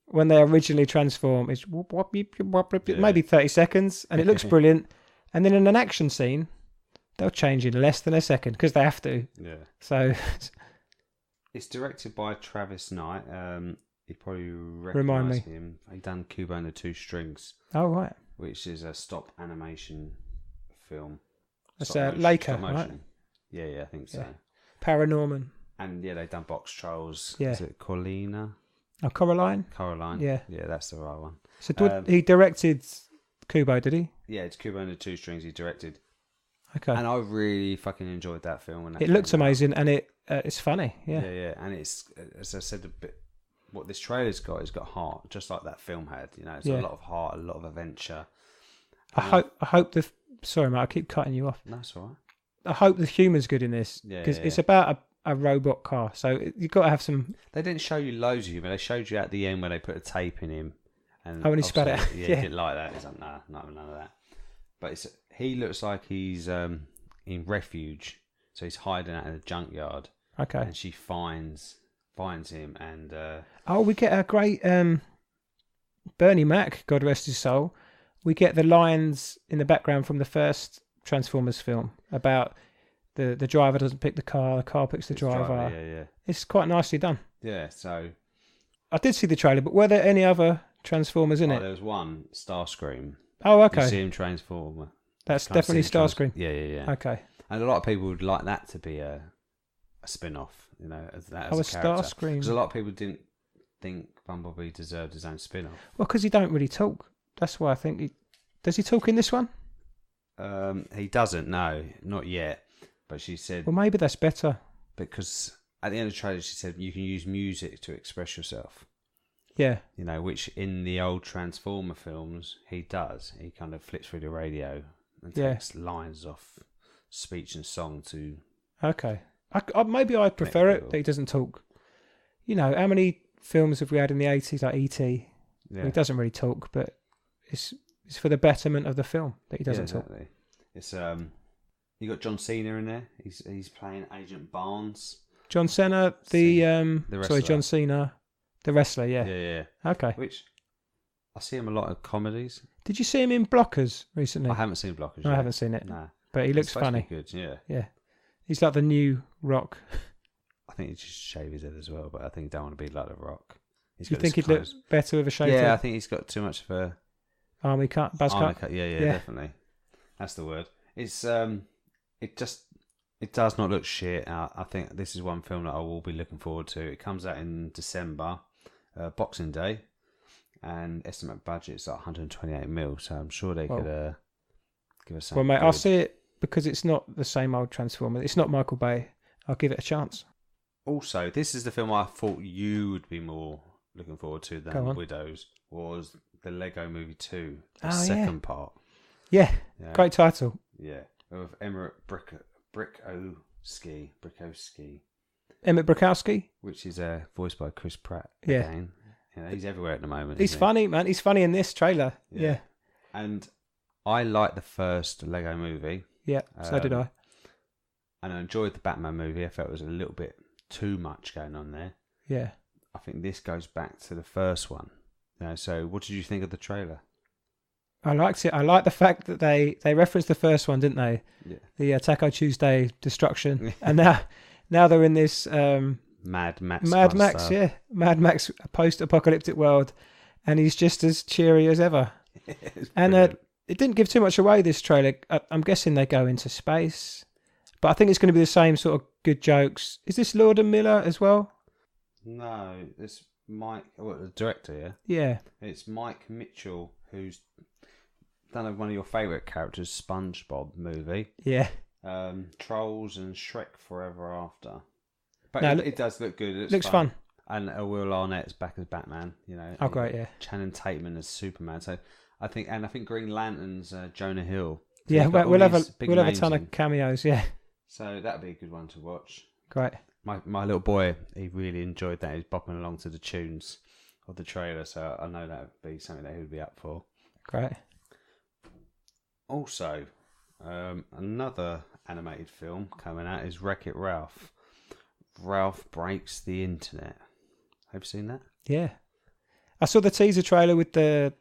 when they originally transform, it's maybe 30 seconds, and it looks brilliant. And then in an action scene, they'll change in less than a second because they have to. Yeah. So it's directed by Travis Knight. You probably Remind recognise me. him. He done Kubo and the Two Strings, oh right, which is a stop animation film. that's Stop motion- Leica, stop right? motion. Yeah, I think so. Yeah. Paranorman. And yeah, they've done Box Trolls. Yeah. Is it Corlina? Oh, Coraline. Coraline? Yeah. Yeah, that's the right one. So he directed Kubo, did he? Yeah, it's Kubo and the Two Strings he directed. Okay. And I really fucking enjoyed that film. When that It looks came out. amazing, and it's funny. Yeah. Yeah. And it's, as I said, a bit. What this trailer's got is got heart, just like that film had. It's a lot of heart, a lot of adventure. I hope the. Sorry, mate. I keep cutting you off. No, that's all right. I hope the humour's good in this Yeah, because yeah, it's about a robot car. So you've got to have some. They didn't show you loads of humor. They showed you at the end where they put a tape in him. And Oh, when he spat it obviously, out. Yeah, Yeah. he didn't like that. He's like, nah, none of that. But he looks like he's in refuge. So he's hiding out in a junkyard. Okay. And she finds him and... Oh, we get a great Bernie Mac, God rest his soul. We get the lines in the background from the first Transformers film about the driver doesn't pick the car picks the driver. Yeah. It's quite nicely done. Yeah, so... I did see the trailer, but were there any other Transformers in it? There was one, Starscream. Oh, okay. You see him transform. That's Kind of definitely see him Starscream. Yeah. Okay. And a lot of people would like that to be a spin-off, as that as Oh, a a character. Starscream. Because a lot of people didn't think Bumblebee deserved his own spin-off. Well, because he don't really talk. That's why I think does he talk in this one? He doesn't, no, not yet. But she said, Well, maybe that's better. because at the end of the trailer she said you can use music to express yourself. Yeah. Which in the old Transformer films he does. He kind of flips through the radio and Yeah. takes lines off speech and song to... Okay. Maybe I prefer it people. that he doesn't talk. How many films have we had in the 80s, like E.T.? Yeah. He doesn't really talk, but it's for the betterment of the film that he doesn't talk. Exactly. It's you got John Cena in there. He's playing Agent Barnes. John Cena, The wrestler. John Cena, the wrestler, yeah. Yeah. Okay. Which I see him a lot of comedies. Did you see him in Blockers recently? I haven't seen Blockers. No, I yet. haven't seen it, Nah. but he It's looks supposed to be funny. good, yeah. Yeah. He's like the new Rock. I think he just shave his head as well, but I think he don't want to be like the Rock. You think he'd look better with a shaved Yeah, I head? think he's got too much of a Army cut, buzz armor cut. cut. Yeah, Yeah. definitely. That's the word. It's it does not look shit. I think this is one film that I will be looking forward to. It comes out in December, Boxing Day, and estimate budget's like 128 mil. So I'm sure they could give us something. Well, mate, good. I'll see it because it's not the same old Transformer. It's not Michael Bay. I'll give it a chance. Also, this is the film I thought you would be more looking forward to Go than on. Widows, was the Lego Movie 2, the Oh, second part. Yeah, Yeah. great title. Yeah, with Emmerich Brickowski, Emmett Brakowski. which is voiced by Chris Pratt. Yeah. Again. He's everywhere at the moment. He's isn't he? funny, man. He's funny in this trailer. Yeah. And I liked the first Lego Movie, Yeah, so did I. and I enjoyed the Batman movie. I felt it was a little bit too much going on there. Yeah. I think this goes back to the first one. So what did you think of the trailer? I liked it. I like the fact that they referenced the first one, didn't they? Yeah. The Taco Tuesday destruction. And now they're in this Mad Max. Mad kind of Max, stuff. yeah. Mad Max post-apocalyptic world. And he's just as cheery as ever. It's And brilliant. it didn't give too much away, this trailer. I'm guessing they go into space. But I think it's going to be the same sort of good jokes. Is this Lord and Miller as well? No, it's Mike. The director, yeah. Yeah. It's Mike Mitchell, who's done one of your favourite characters, SpongeBob movie, Yeah. Trolls and Shrek Forever After. But No, it does look good. It Looks fun. And Will Arnett's back as Batman. Oh, great, yeah. Channing Tatum as Superman. So I think Green Lantern's Jonah Hill. So Yeah, you've got we'll all have these big a names ton in. of cameos, yeah. So that'd be a good one to watch. Great. My little boy, he really enjoyed that. He's bopping along to the tunes of the trailer, so I know that would be something that he would be up for. Great. Also, another animated film coming out is Wreck-It Ralph. Ralph Breaks the Internet. Have you seen that? Yeah. I saw the teaser trailer with the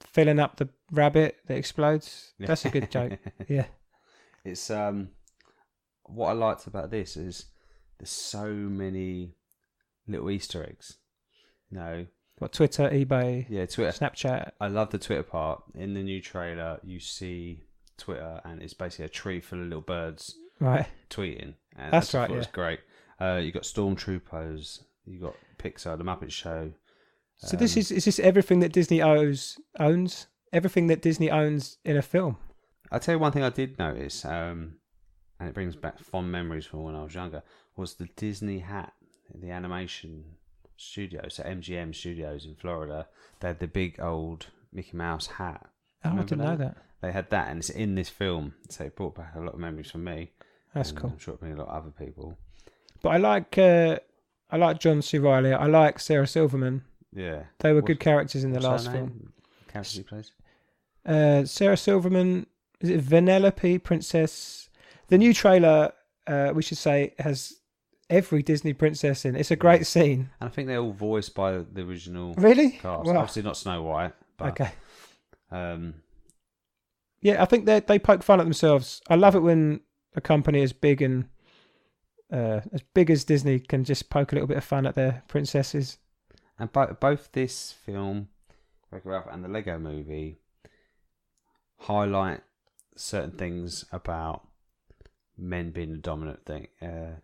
filling up the rabbit that explodes. That's a good joke. Yeah. It's what I liked about this is there's so many little Easter eggs. What, Twitter, eBay, Yeah, Twitter. Snapchat. I love the Twitter part. In the new trailer, you see Twitter, and it's basically a tree full of little birds Right. tweeting. And That's right, It was yeah. great. You got Stormtroopers. You got Pixar, The Muppet Show. So is this everything that Disney owns? Everything that Disney owns in a film? I'll tell you one thing I did notice, and it brings back fond memories from when I was younger, was the Disney hat in the animation studios, so MGM Studios in Florida. They had the big old Mickey Mouse hat. Oh, I Remember didn't know that. They had that, and it's in this film, so it brought back a lot of memories for me. That's and cool. I'm sure it brings a lot of other people. But I like John C. Reilly. I like Sarah Silverman. Yeah. They were good characters in the What's last her film. name? Character she plays? Sarah Silverman, is it Vanellope Princess? The new trailer, we should say, has every Disney princess in. It's a great scene. And I think they're all voiced by the original Really? cast. Wow. Obviously not Snow White, but Okay. um, Yeah, I think they poke fun at themselves. I love it when a company as big as Disney can just poke a little bit of fun at their princesses. and both this film, Wreck-It Ralph, and the Lego Movie highlight certain things about men being the dominant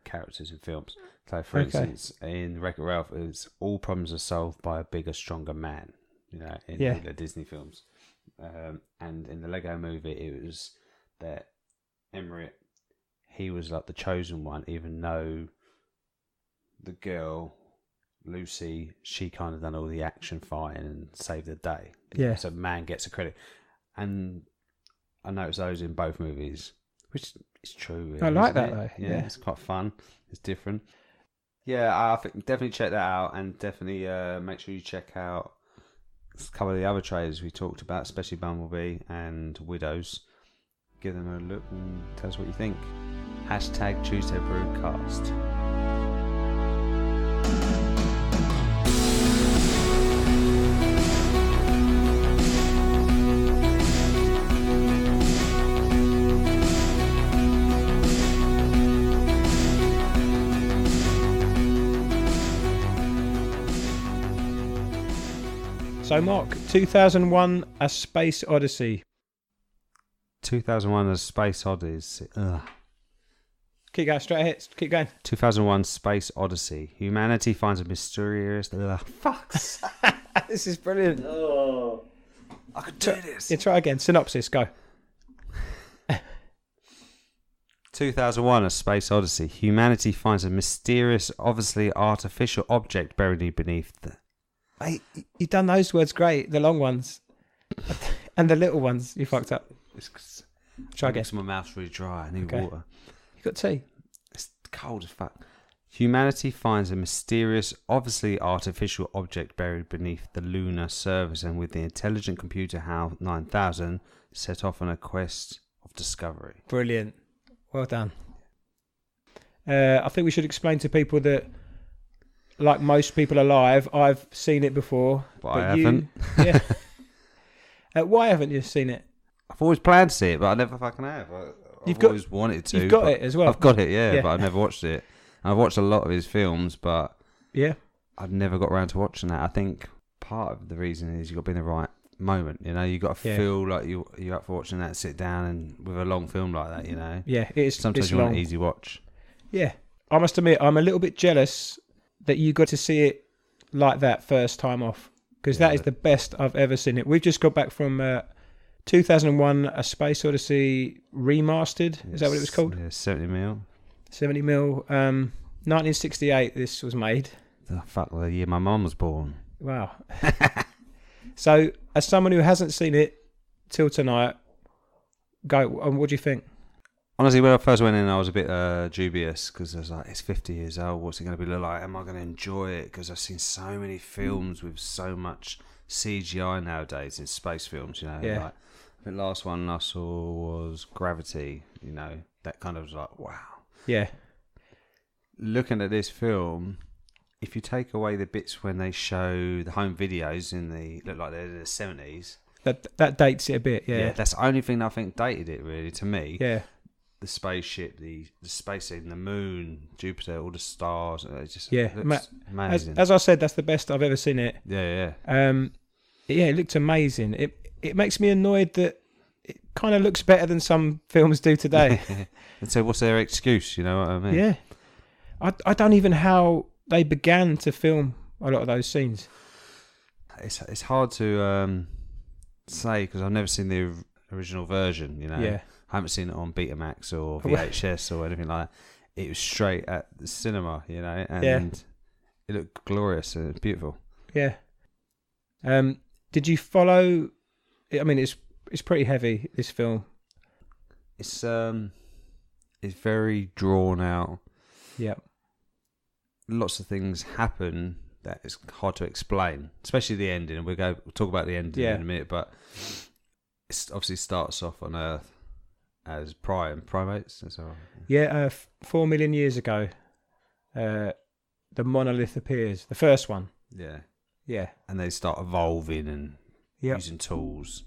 characters in films. So, for instance, in Wreck-It Ralph, it's all problems are solved by a bigger, stronger man. In the Disney films, and in the Lego Movie, it was that Emmerich, he was like the chosen one, even though the girl Lucy, she kind of done all the action fighting and saved the day. Yeah. So man gets the credit, and I noticed those in both movies, which is true. Really, I like isn't that it? though. Yeah, it's quite fun. It's different. Yeah, I think definitely check that out, and definitely make sure you check out a couple of the other trailers we talked about, especially Bumblebee and Widows. Give them a look and tell us what you think. # Tuesday Broadcast. So, Mark, 2001: A Space Odyssey. 2001: A Space Odyssey. Ugh. Keep going, straight ahead. Keep going. 2001: Space Odyssey. Humanity finds a mysterious. Fucks. This is brilliant. Oh, I could do this. Yeah, try again. Synopsis, go. 2001: A Space Odyssey. Humanity finds a mysterious, obviously artificial object buried beneath the. Mate, you've done those words great, the long ones. And the little ones, you fucked up. Try again. My mouth's really dry. I need Okay. water. You got tea? It's cold as fuck. Humanity finds a mysterious, obviously artificial object buried beneath the lunar surface, and with the intelligent computer HAL 9000 set off on a quest of discovery. Brilliant. Well done. I think we should explain to people that, like most people alive, I've seen it before. But I haven't. Yeah. Why haven't you seen it? I've always planned to see it, but I never fucking have. I've always wanted to. You've got it as well. I've got it, yeah, but I've never watched it. I've watched a lot of his films, but yeah, I've never got around to watching that. I think part of the reason is you've got to be in the right moment. You've got to feel like you're up for watching that, sit down, and with a long film like that, Yeah, it is. Sometimes you want an easy watch. Yeah. I must admit, I'm a little bit jealous that you got to see it like that first time off, because that is the best I've ever seen it. We've just got back from 2001: A Space Odyssey remastered. Is that what it was called? Yeah, 70mm. 70mm. 1968. This was made. Oh, fuck, the year my mum was born. Wow. So, as someone who hasn't seen it till tonight, go. What do you think? Honestly, when I first went in, I was a bit dubious because I was like, it's 50 years old. What's it going to be look like? Am I going to enjoy it? Because I've seen so many films with so much CGI nowadays in space films. You know, Yeah. like, I think the last one I saw was Gravity. You know, that kind of was like, wow. Yeah. Looking at this film, if you take away the bits when they show the home videos look like they're in the 70s. That dates it a bit. Yeah. That's the only thing I think dated it really to me. Yeah. The spaceship, the space scene, the moon, Jupiter, all the stars. It just Yeah. looks amazing. As I said, that's the best I've ever seen it. Yeah. Yeah, it looked amazing. It makes me annoyed that it kind of looks better than some films do today. And so, what's their excuse? You know what I mean? Yeah. I don't even how they began to film a lot of those scenes. It's hard to say because I've never seen the original version. You know. Yeah. I haven't seen it on Betamax or VHS or anything like that. It was straight at the cinema, you know, and it looked glorious and beautiful. Yeah. Did you follow? I mean, it's pretty heavy, this film. It's very drawn out. Yeah. Lots of things happen that is hard to explain, especially the ending. We'll talk about the ending in a minute, but it obviously starts off on Earth as primates. That's all right. Yeah, 4 million years ago, the monolith appears. The first one. Yeah. Yeah. And they start evolving and using tools.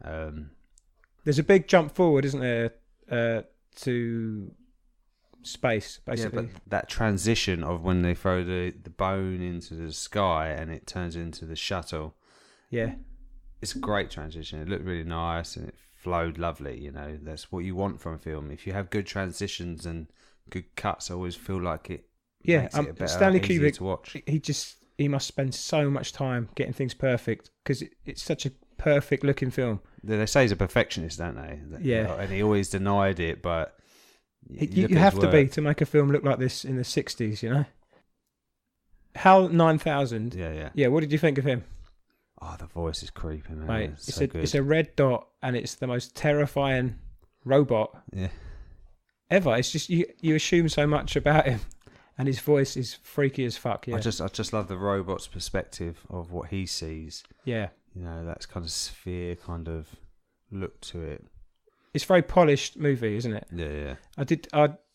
There's a big jump forward, isn't there, to space, basically. Yeah, but that transition of when they throw the bone into the sky and it turns into the shuttle. Yeah. It's a great transition. It looked really nice and it flowed lovely, you know. That's what you want from a film. If you have good transitions and good cuts, I always feel like it makes it better, Stanley easier Kubrick, to watch. He must spend so much time getting things perfect because it's such a perfect looking film. They say he's a perfectionist, don't they? Yeah. And he always denied it, but You have to be to make a film look like this in the 60s, you know? HAL 9000. Yeah. Yeah, what did you think of him? Oh, the voice is creepy, man. Mate, It's so good. it's a red dot and it's the most terrifying robot ever. It's just you assume so much about him and his voice is freaky as fuck. Yeah. I just love the robot's perspective of what he sees. Yeah. You know, that's kind of sphere kind of look to it. It's a very polished movie, isn't it? Yeah.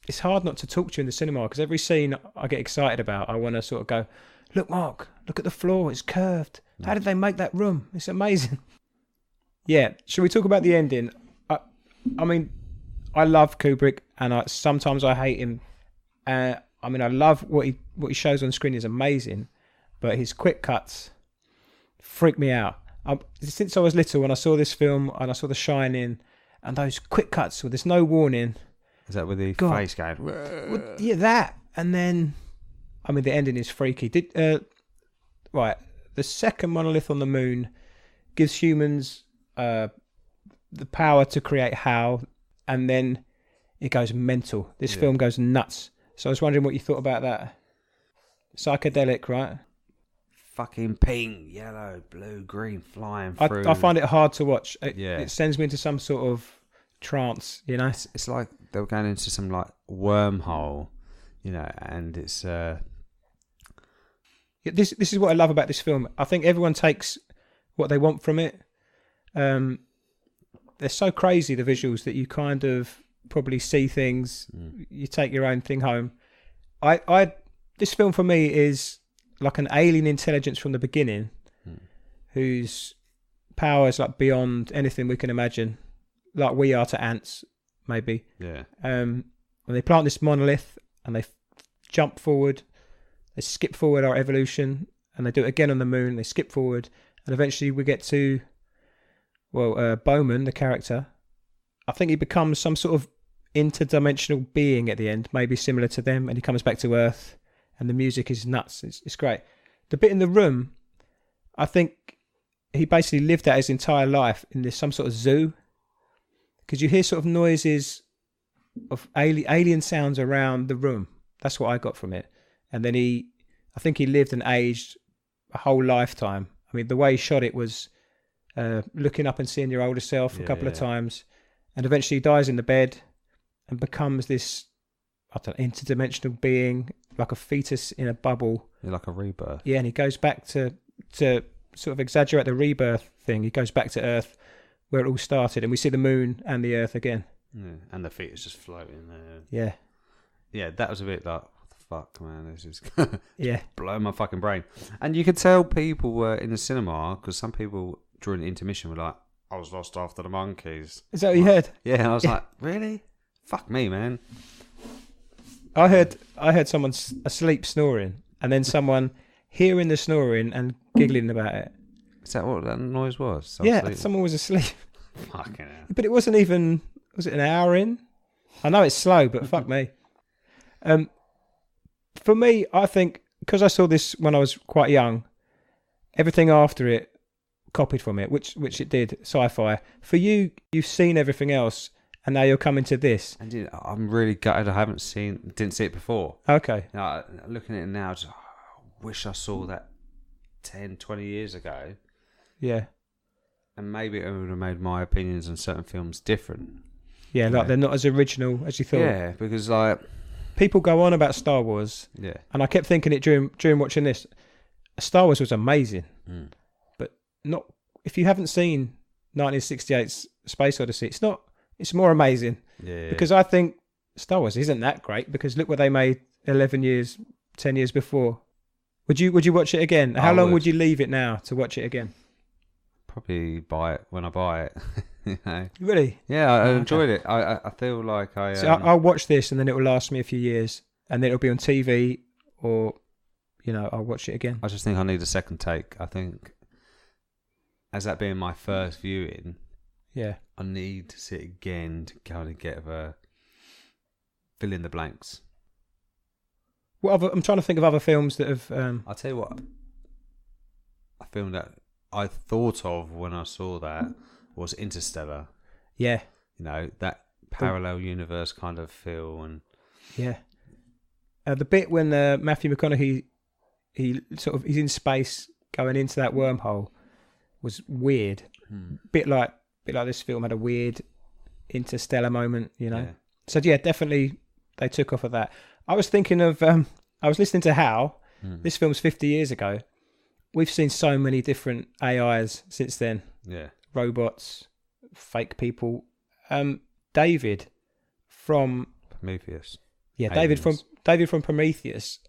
It's hard not to talk to you in the cinema because every scene I get excited about, I want to sort of go, look, Mark, look at the floor, it's curved. How did they make that room? It's amazing. Yeah, shall we talk about the ending? I mean, I love Kubrick, and sometimes I hate him. I mean, I love what he shows on screen is amazing, but his quick cuts freak me out. Since I was little, when I saw this film and I saw The Shining, and those quick cuts where there's no warning. Is that with the face going? Well, yeah, that. And then, I mean, the ending is freaky. Right, the second monolith on the moon gives humans the power to create HAL, and then it goes mental. This film goes nuts. So I was wondering what you thought about that. Psychedelic, right? Fucking pink, yellow, blue, green, flying through. I find it hard to watch. It sends me into some sort of trance, you know? It's like they were going into some like wormhole, you know, and it's... This is what I love about this film. I think everyone takes what they want from it. They're so crazy, the visuals, that you kind of probably see things. You take your own thing home. This film for me is like an alien intelligence from the beginning, whose power is like beyond anything we can imagine, like we are to ants, maybe. Yeah. When they plant this monolith and they jump forward, they skip forward our evolution, and they do it again on the moon. They skip forward, and eventually we get to, Bowman, the character. I think he becomes some sort of interdimensional being at the end, maybe similar to them, and he comes back to Earth, and the music is nuts. It's great. The bit in the room, I think he basically lived out his entire life in some sort of zoo, because you hear sort of noises of alien sounds around the room. That's what I got from it. And then I think he lived and aged a whole lifetime. I mean, the way he shot it was looking up and seeing your older self a couple of times, and eventually he dies in the bed, and becomes this, I don't know, interdimensional being, like a fetus in a bubble. Yeah, like a rebirth. Yeah, and he goes back to sort of exaggerate the rebirth thing. He goes back to Earth where it all started, and we see the moon and the Earth again. Yeah, and the fetus just floating there. Yeah. Yeah, that was a bit like, what the fuck, man? This is Yeah. blowing my fucking brain. And you could tell people were in the cinema, because some people during the intermission were like, I was lost after the monkeys. Is that what you heard? Yeah, and I was like, really? Fuck me, man. I heard someone asleep snoring, and then someone hearing the snoring and giggling about it. Is that what that noise was? Someone was asleep. Fucking hell. But it wasn't even, was it an hour in? I know it's slow, but fuck me. For me, I think, because I saw this when I was quite young, everything after it copied from it, which it did, sci-fi. For you, you've seen everything else, and now you're coming to this. And I'm really gutted I didn't see it before. Okay. Now, looking at it now, I wish I saw that 10, 20 years ago. Yeah. And maybe it would have made my opinions on certain films different. Yeah, like they're not as original as you thought. Yeah, because like people go on about Star Wars. Yeah. And I kept thinking it during watching this. Star Wars was amazing. Mm. But not if you haven't seen 1968's Space Odyssey, it's more amazing. Yeah. Because I think Star Wars isn't that great, because look what they made 10 years before. Would you watch it again? How long would you leave it now to watch it again? Probably buy it when I buy it. You know? Really? Yeah, I enjoyed it. I feel like I'll watch this, and then it will last me a few years, and then it'll be on TV, or I'll watch it again. I just think I need a second take. I think, as that being my first viewing, yeah, I need to see it again to kind of get fill in the blanks. I'm trying to think of other films that have. I'll tell you what. A film that I thought of when I saw that was Interstellar. Yeah. That parallel universe kind of feel. And yeah. The bit when Matthew McConaughey, he's in space going into that wormhole was weird. Bit like this film had a weird interstellar moment, Yeah. So yeah, definitely they took off of that. I was thinking of, I was listening to How. This film's 50 years ago. We've seen so many different AIs since then. Yeah. Robots, fake people. David from Prometheus. Yeah, Aliens. David from Prometheus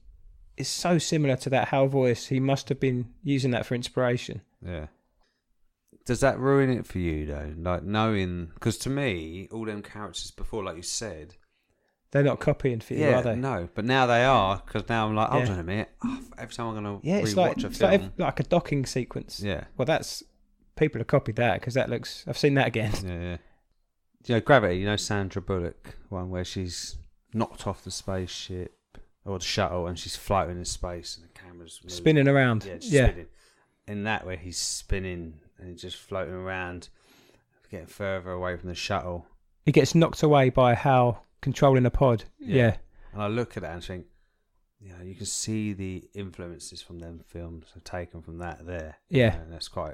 is so similar to that Hal voice. He must have been using that for inspiration. Yeah. Does that ruin it for you though? Like knowing, because to me, all them characters before, like you said, they're not copying for you, are they? No, but now they are, because now I'm like, hold on a minute. Every time I'm going to rewatch a film. It's like a docking sequence. Yeah. Well, people have copied that, because that looks, I've seen that again. Yeah. Gravity, Sandra Bullock, one where she's knocked off the spaceship or the shuttle and she's floating in space and the camera's moving. Spinning around. Yeah, spinning. In that way, he's spinning and he's just floating around, getting further away from the shuttle. He gets knocked away by Hal controlling a pod. Yeah. And I look at that and think, you can see the influences from them films are taken from that there. Yeah. And that's quite...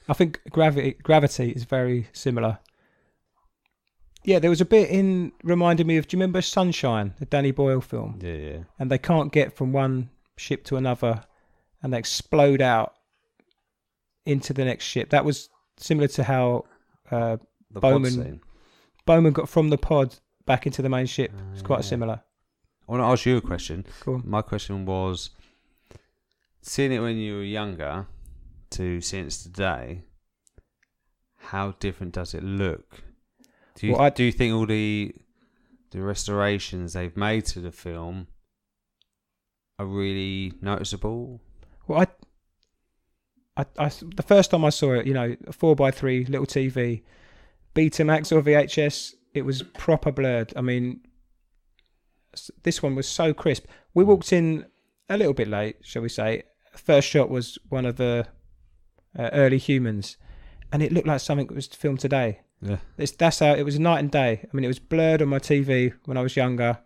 I think Gravity is very similar. Yeah, there was a bit reminded me of, do you remember Sunshine, the Danny Boyle film? Yeah. And they can't get from one ship to another and they explode out into the next ship. That was similar to how Bowman got from the pod back into the main ship. It's quite similar. I want to ask you a question. Cool. My question was, seeing it when you were younger to seeing it today, how different does it look? Do you think all the restorations they've made to the film are really noticeable? Well, I the first time I saw it, a 4x3 little TV, Betamax or VHS, it was proper blurred. I mean, this one was so crisp. We walked in a little bit late, shall we say. First shot was one of the early humans, and it looked like something that was filmed today. Yeah, that's how it was, night and day. I mean, it was blurred on my TV when I was younger,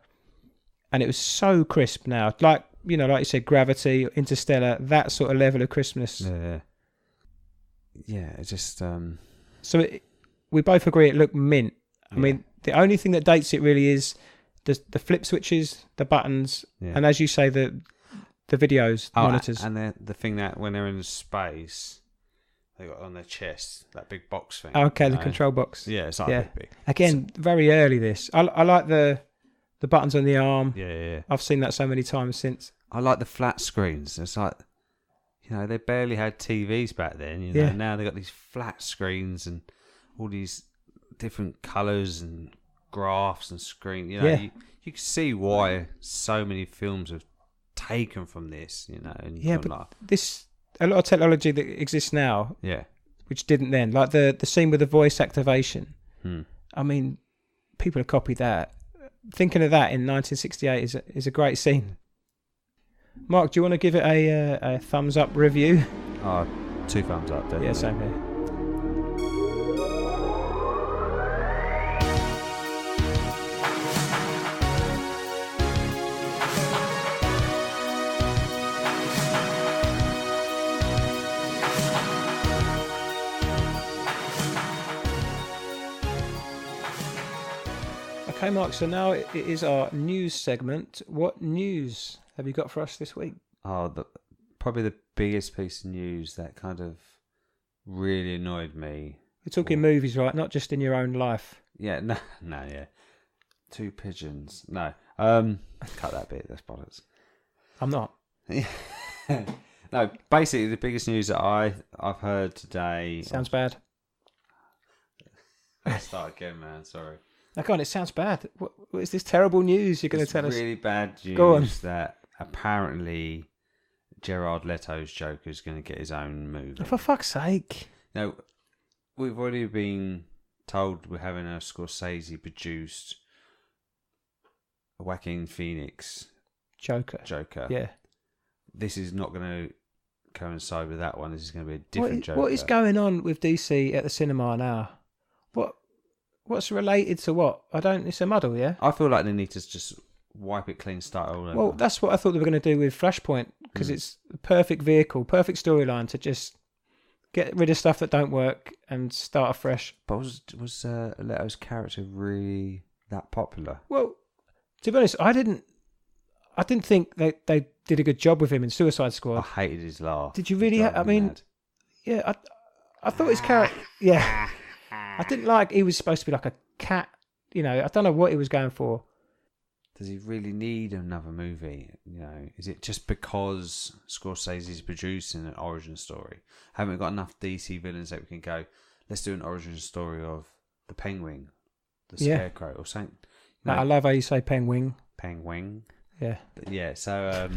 and it was so crisp now. Like you said, Gravity, Interstellar, that sort of level of crispness. Yeah. It's just. So we both agree it looked mint. I mean, The only thing that dates it really is the flip switches, the buttons, and as you say, the videos, monitors. And the thing that when they're in space, they got on their chest, that big box thing. Oh, okay, the control box. Yeah, it's like big. Again, very early this. I like the buttons on the arm. Yeah. I've seen that so many times since. I like the flat screens. It's like, they barely had TVs back then. Now they got these flat screens and all these different colours and graphs and screen. You can see why so many films have taken from this. And but a lot of technology that exists now, which didn't then, like the scene with the voice activation. I mean, people have copied that. Thinking of that in 1968 is a great scene. Mark, do you want to give it a thumbs up review? 2 thumbs up, definitely. Yeah, same here. Okay, Mark, so now it is our news segment. What news have you got for us this week? Probably the biggest piece of news that kind of really annoyed me. We're talking movies, right? Not just in your own life. Yeah, no, yeah. 2 pigeons. No. Cut that bit, that's bollocks. I'm not. No, basically the biggest news that I've heard today... Sounds bad. Let's start again, man, sorry. Now, go on, it sounds bad. What is this terrible news you're going to tell us? It's really bad news. Go on. That apparently Jared Leto's Joker is going to get his own movie. For fuck's sake. Now, we've already been told we're having a Scorsese-produced Joaquin Phoenix Joker. Yeah. This is not going to coincide with that one. This is going to be a different Joker. What is going on with DC at the cinema now? What's related to what? It's a muddle, yeah? I feel like they need to just wipe it clean, start all over. Well, that's what I thought they were going to do with Flashpoint, because it's the perfect vehicle, perfect storyline to just get rid of stuff that don't work and start afresh. But was Leto's character really that popular? Well, to be honest, I didn't think they did a good job with him in Suicide Squad. I hated his laugh. Did you really? I thought his character... Yeah. I didn't like he was supposed to be like a cat. I don't know what he was going for. Does he really need another movie? Is it just because Scorsese's producing an origin story? Haven't we got enough DC villains that we can go, let's do an origin story of the Penguin, the Scarecrow, or something? I love how you say Penguin. Penguin. Yeah. But yeah, so...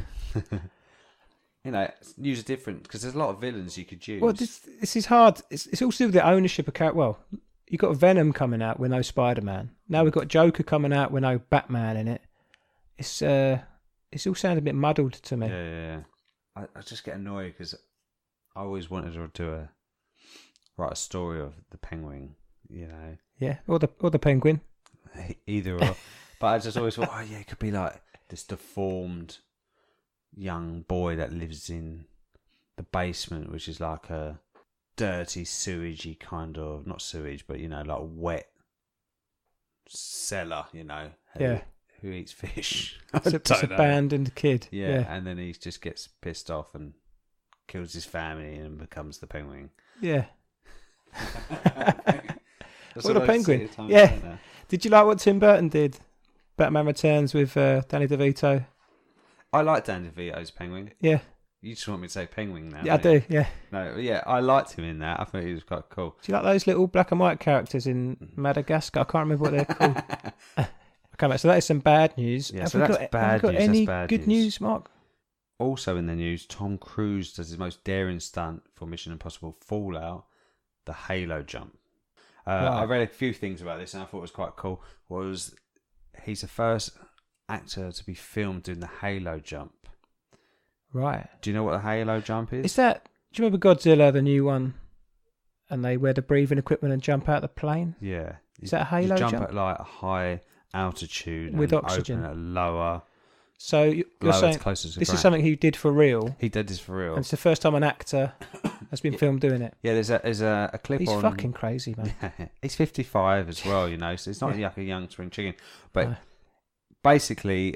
use a different... Because there's a lot of villains you could use. Well, this is hard. It's all to do with the ownership of character. Well, you got Venom coming out with no Spider-Man. Now we've got Joker coming out with no Batman in it. It's all sounding a bit muddled to me. Yeah. I just get annoyed because I always wanted to write a story of the Penguin, Yeah, or the Penguin. Either or. But I just always thought, it could be like this deformed young boy that lives in the basement, which is like a dirty, sewagey kind of, not sewage, but like wet cellar, who eats fish. It's a abandoned kid. Yeah, and then he just gets pissed off and kills his family and becomes the Penguin. Yeah. What a Penguin. Yeah. Did you like what Tim Burton did? Batman Returns with Danny DeVito. I like Danny DeVito's Penguin. Yeah. You just want me to say Penguin now? Yeah, I do, yeah. No, yeah, I liked him in that. I thought he was quite cool. Do you like those little black and white characters in Madagascar? I can't remember what they're called. Okay, so that is some bad news. Yeah, so that's bad news. Any good news, Mark? Also in the news, Tom Cruise does his most daring stunt for Mission Impossible Fallout, the Halo jump. I read a few things about this and I thought it was quite cool. He's the first actor to be filmed doing the Halo jump. Right. Do you know what the Halo jump is? Do you remember Godzilla, the new one? And they wear the breathing equipment and jump out the plane? Yeah. Is that a Halo jump? You jump at like a high altitude with and oxygen open at a lower. So you're Lower saying to closest to this ground. is something he did for real, He did this for real. and it's the first time an actor has been filmed doing it. Yeah, there's a clip He's on... fucking crazy, man. He's 55 as well, you know, so it's not like a young spring chicken. But No. basically,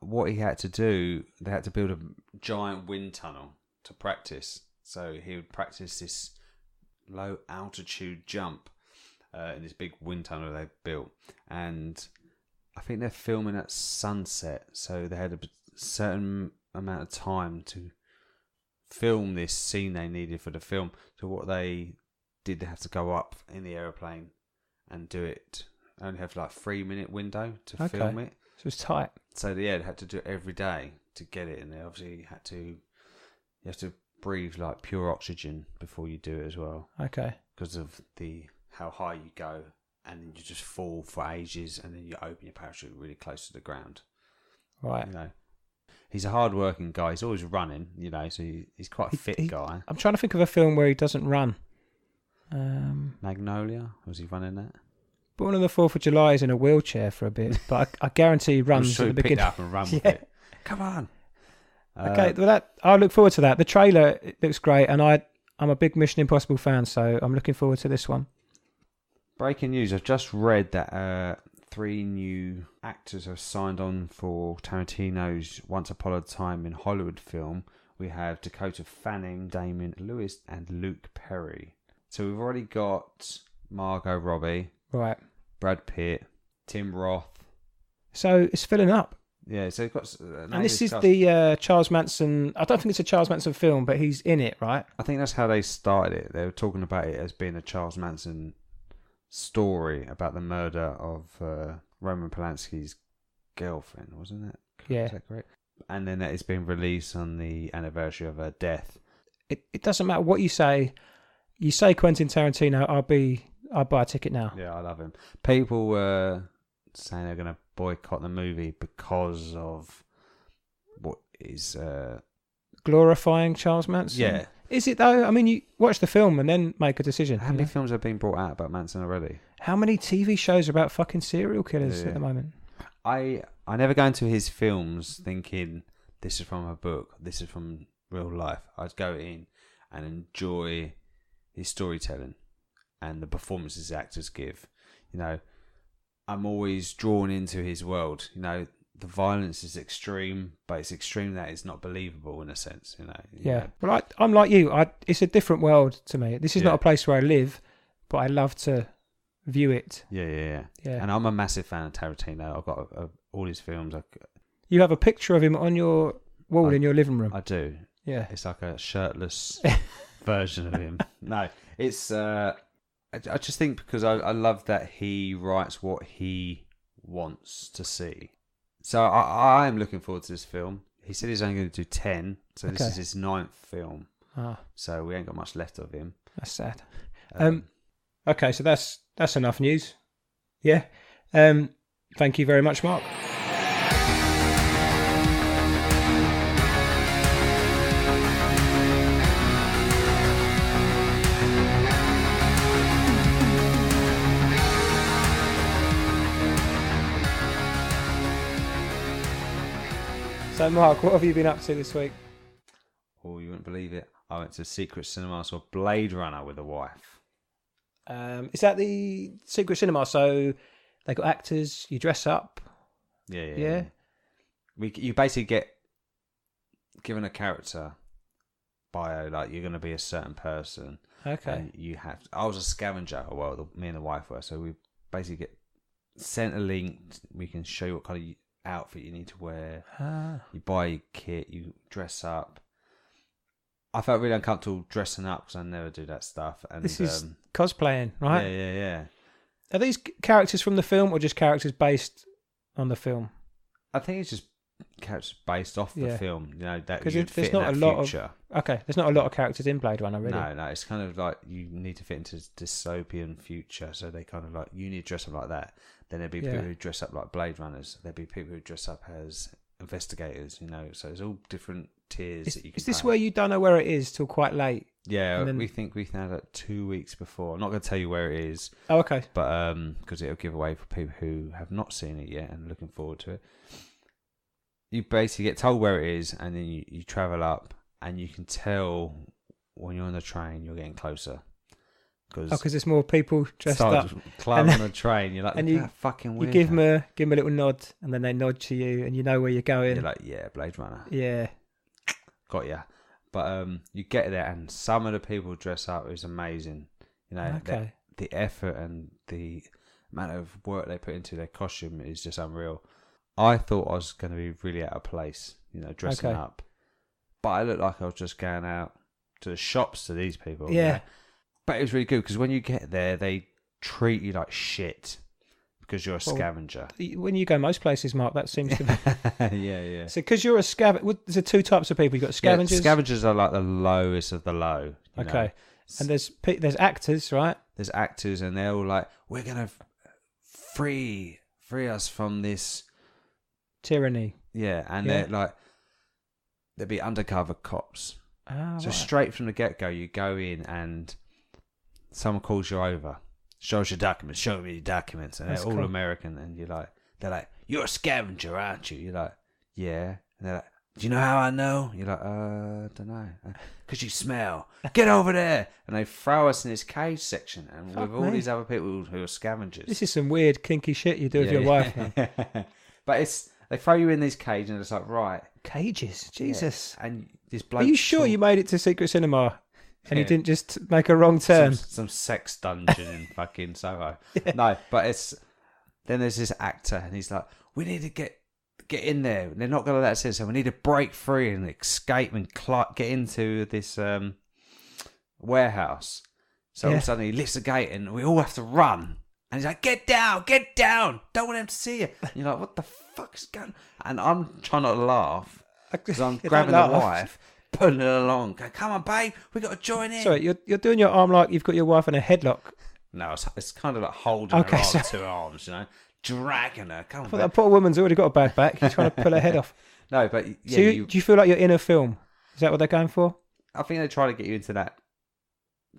what he had to do, they had to build a giant wind tunnel to practice. So he would practice this low altitude jump in this big wind tunnel they built. And I think they're filming at sunset, so they had a certain amount of time to film this scene they needed for the film. So what they did, they had to go up in the aeroplane and do it. Only have like 3-minute window to film it. So it's tight. So yeah, they had to do it every day to get it, and they obviously you have to breathe like pure oxygen before you do it as well, Okay. because of how high you go, and then you just fall for ages, and then you open your parachute really close to the ground. Right. You know, he's a hard-working guy. He's always running. You know, so he's quite a fit guy. I'm trying to think of a film where he doesn't run. Magnolia, was he running that? Born on the 4th of July is in a wheelchair for a bit, but I guarantee he runs I'm sure at he the picked beginning. it up and ran with it. Come on. Okay, well I look forward to that. The trailer, it looks great, and I'm a big Mission Impossible fan, so I'm looking forward to this one. Breaking news, I've just read that 3 new actors have signed on for Tarantino's Once Upon a Time in Hollywood film. We have Dakota Fanning, Damien Lewis, and Luke Perry. So we've already got Margot Robbie, Right. Brad Pitt, Tim Roth. So it's filling up. Yeah, so we've got... And this is the Charles Manson... I don't think it's a Charles Manson film, but he's in it, right? I think that's how they started it. They were talking about it as being a Charles Manson story about the murder of Roman Polanski's girlfriend, wasn't it? Yeah. Is that correct? And then it's been released on the anniversary of her death. It doesn't matter what you say. You say Quentin Tarantino, I'll buy a ticket now. Yeah, I love him. People were saying they're going to boycott the movie because of what is... Glorifying Charles Manson? Yeah. Is it though? I mean, you watch the film and then make a decision. How many films have been brought out about Manson already? How many TV shows are about fucking serial killers at the moment? I never go into his films thinking this is from a book, this is from real life. I'd go in and enjoy his storytelling and the performances the actors give. You know, I'm always drawn into his world. You know, the violence is extreme, but it's extreme that it's not believable in a sense. You know. Yeah. Well, I'm like you. It's a different world to me. This is not a place where I live, but I love to view it. Yeah. And I'm a massive fan of Tarantino. I've got all his films. You have a picture of him on your wall in your living room. I do. Yeah. It's like a shirtless version of him. No, it's... I just think because I love that he writes what he wants to see. So I am looking forward to this film. He said he's only going to do 10, so this is his 9th film. So we ain't got much left of him. That's sad. Okay, so that's enough news. Yeah. Thank you very much, Mark. So, Mark, what have you been up to this week? Oh, you wouldn't believe it. I went to Secret Cinema, saw Blade Runner with a wife. Is that the Secret Cinema? So they got actors, you dress up. Yeah. You basically get given a character bio, like you're going to be a certain person. Okay. And you have... I was a scavenger. Well, me and the wife were. So we basically get sent a link. We can show you what kind of outfit you need to wear. You buy your kit, you dress up. I felt really uncomfortable dressing up because I never do that stuff. And this is cosplaying, right? Yeah. Are these characters from the film or just characters based on the film? I think it's just characters based off the film. You know, that because you'd there's fit not in a that lot future. There's not a lot of characters in Blade Runner, really. No, it's kind of like you need to fit into dystopian future, so they kind of like you need to dress up like that. Then there'd be people who dress up like Blade Runners. There'd be people who dress up as investigators. You know, so there's all different tiers that you can. Is this where you don't know where it is till quite late? Yeah, we think we found out 2 weeks before. I'm not going to tell you where it is. Oh, okay. But because it'll give away for people who have not seen it yet and looking forward to it. you basically get told where it is, and then you travel up, and you can tell when you're on the train you're getting closer. Because there's more people dressed up. Club on the train. You're like, and you fucking weird. You give them a little nod, and then they nod to you, and you know where you're going. You're like, yeah, Blade Runner. Yeah, got ya. But you get there, and some of the people dress up is amazing. You know, the effort and the amount of work they put into their costume is just unreal. I thought I was going to be really out of place, you know, dressing up, but I looked like I was just going out to the shops to these people. Yeah. You know? But it was really good because when you get there, they treat you like shit because you're a scavenger. When you go most places, Mark, that seems to be... yeah. So because you're a scavenger... There's two types of people. You've got scavengers. Yeah, scavengers are like the lowest of the low. You know? And there's actors, right? There's actors and they're all like, we're going to free us from this... tyranny. Yeah, and they're like... There'd be undercover cops. So right. straight from the get-go, you go in and... Someone calls you over, shows you documents, show me your documents, and they're all American, and they're like, you're a scavenger, aren't you? You're like, yeah. And they're like, do you know how I know? You're like, I don't know. Because you smell. Get over there. And they throw us in this cage section, and with all these other people who are scavengers. This is some weird, kinky shit you do with your wife, man. But they throw you in these cages, and it's like, right. Cages? Jesus. Yeah. And this bloke... Are you sure you made it to Secret Cinema? And you didn't just make a wrong turn. Some sex dungeon in fucking Soho. Yeah. No, but then there's this actor, and he's like, we need to get in there. They're not going to let us in, so we need to break free and escape and get into this warehouse. So all of a sudden he lifts the gate, and we all have to run. And he's like, get down, don't want them to see you. And you're like, what the fuck's going on? And I'm trying not to laugh because I'm grabbing the wife. Pulling it along. Go, come on, babe. We got to join in. Sorry, you're doing your arm like you've got your wife in a headlock. No, it's kind of like holding her on with two arms, you know, dragging her. Come on, that poor woman's already got a bad back. You're trying to pull her head off. No, but yeah. So do you feel like you're in a film? Is that what they're going for? I think they try to get you into that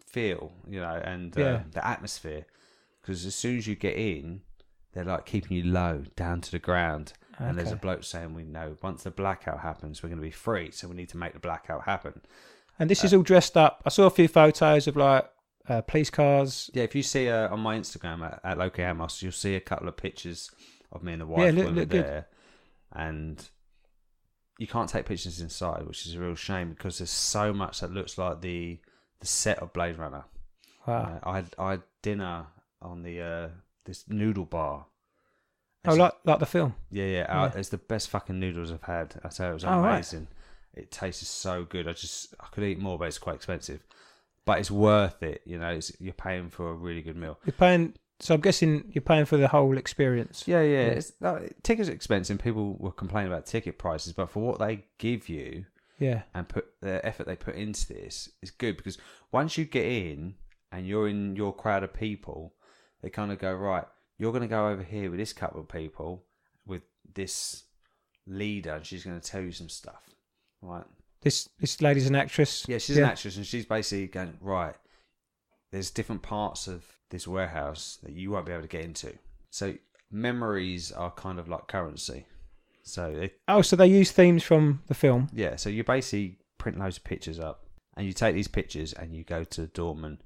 feel, you know, and the atmosphere. Because as soon as you get in, they're like keeping you low, down to the ground. And there's a bloke saying, we know once the blackout happens, we're going to be free. So we need to make the blackout happen. And this is all dressed up. I saw a few photos of like police cars. Yeah, if you see on my Instagram at Loki Amos, you'll see a couple of pictures of me and the wife when we're there. And you can't take pictures inside, which is a real shame because there's so much that looks like the set of Blade Runner. Wow. I had dinner on the this noodle bar. Like the film? Yeah. It's the best fucking noodles I've had. I tell you, it was amazing. Right. It tasted so good. I could eat more, but it's quite expensive. But it's worth it. You know, you're paying for a really good meal. So I'm guessing you're paying for the whole experience. Yeah. Tickets are expensive. People were complaining about ticket prices, but for what they give you, and put the effort they put into this, is good because once you get in and you're in your crowd of people, they kind of go, right, you're going to go over here with this couple of people, with this leader, and she's going to tell you some stuff, right? This lady's an actress. Yeah, she's an actress, and she's basically going, right, there's different parts of this warehouse that you won't be able to get into. So memories are kind of like currency. So they use themes from the film. Yeah, so you basically print loads of pictures up, and you take these pictures, and you go to the doorman.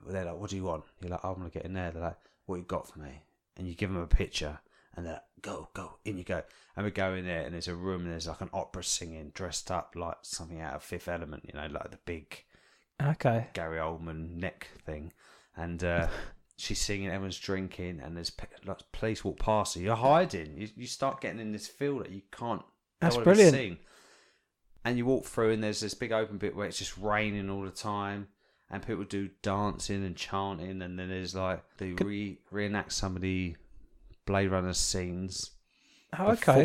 They're like, what do you want? You're like, I want to get in there. They're like, what you got for me? And you give them a picture, and they're like, go, in you go. And we go in there, and there's a room, and there's like an opera singing, dressed up like something out of Fifth Element, you know, like the big Gary Oldman neck thing. And she's singing, everyone's drinking, and there's like police walk past you. You're hiding. You start getting in this feel that you can't. That's brilliant. Seen. And you walk through, and there's this big open bit where it's just raining all the time. And people do dancing and chanting, and then there's like they reenact some of the Blade Runner scenes.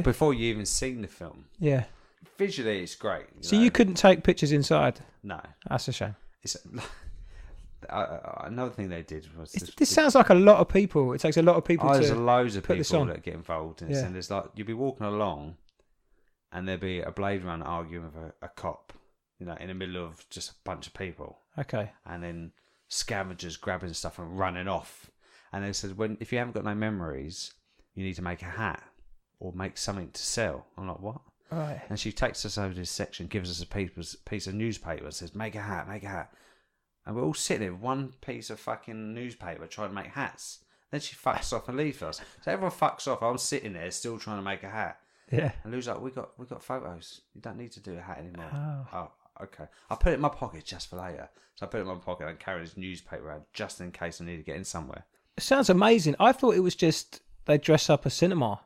Before you even seen the film. Yeah. Visually, it's great. You couldn't take pictures inside? No. That's a shame. It's another thing they did was this sounds like a lot of people. It takes a lot of people. There's loads of people that get involved in this, and there's like you'll be walking along, and there'll be a Blade Runner arguing with a cop. You know, in the middle of just a bunch of people. Okay. And then scavengers grabbing stuff and running off. And they said, if you haven't got no memories, you need to make a hat. or make something to sell. I'm like, what? Right. And she takes us over to this section, gives us a piece of newspaper, says, make a hat, make a hat. And we're all sitting there with one piece of fucking newspaper trying to make hats. Then she fucks off and leaves us. So everyone fucks off. I'm sitting there still trying to make a hat. Yeah. And Lou's like, we got photos. You don't need to do a hat anymore. Oh. Okay. I put it in my pocket just for later. So I put it in my pocket and carry this newspaper out just in case I need to get in somewhere. It sounds amazing. I thought it was just they dress up a cinema.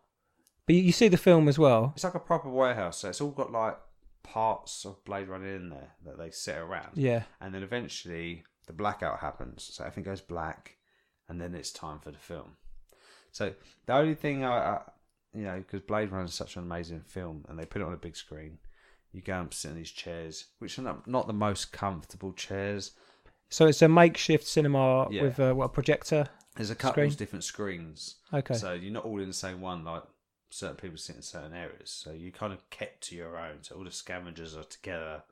But you see the film as well. It's like a proper warehouse. So it's all got like parts of Blade Runner in there that they set around. Yeah. And then eventually the blackout happens. So everything goes black and then it's time for the film. So the only thing I because Blade Runner is such an amazing film and they put it on a big screen. You go and sit in these chairs, which are not the most comfortable chairs. So it's a makeshift cinema with a projector? There's a couple of different screens. Okay. So you're not all in the same one, like certain people sit in certain areas. So you kind of kept to your own. So all the scavengers are together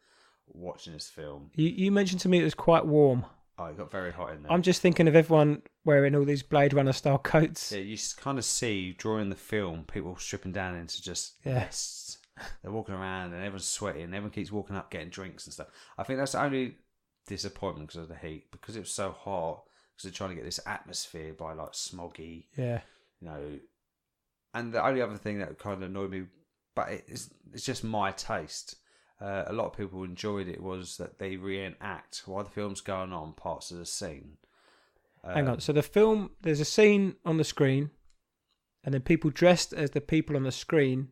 watching this film. You mentioned to me it was quite warm. Oh, it got very hot in there. I'm just thinking of everyone wearing all these Blade Runner style coats. Yeah, you kind of see during the film people stripping down into just vests. They're walking around and everyone's sweating. Everyone keeps walking up getting drinks and stuff. I think that's the only disappointment because of the heat. Because it was so hot, because they're trying to get this atmosphere by like smoggy. Yeah. And the only other thing that kind of annoyed me, but it's just my taste. A lot of people enjoyed it was that they reenact while the film's going on parts of the scene. Hang on. So the film, there's a scene on the screen, and then people dressed as the people on the screen.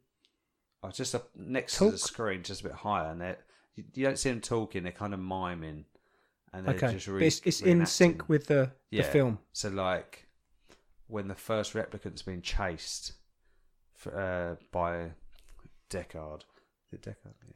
Oh, just next to the screen, just a bit higher, and you don't see them talking. They're kind of miming, and they're just it's in sync with the film. So like when the first replicant's being chased by Deckard.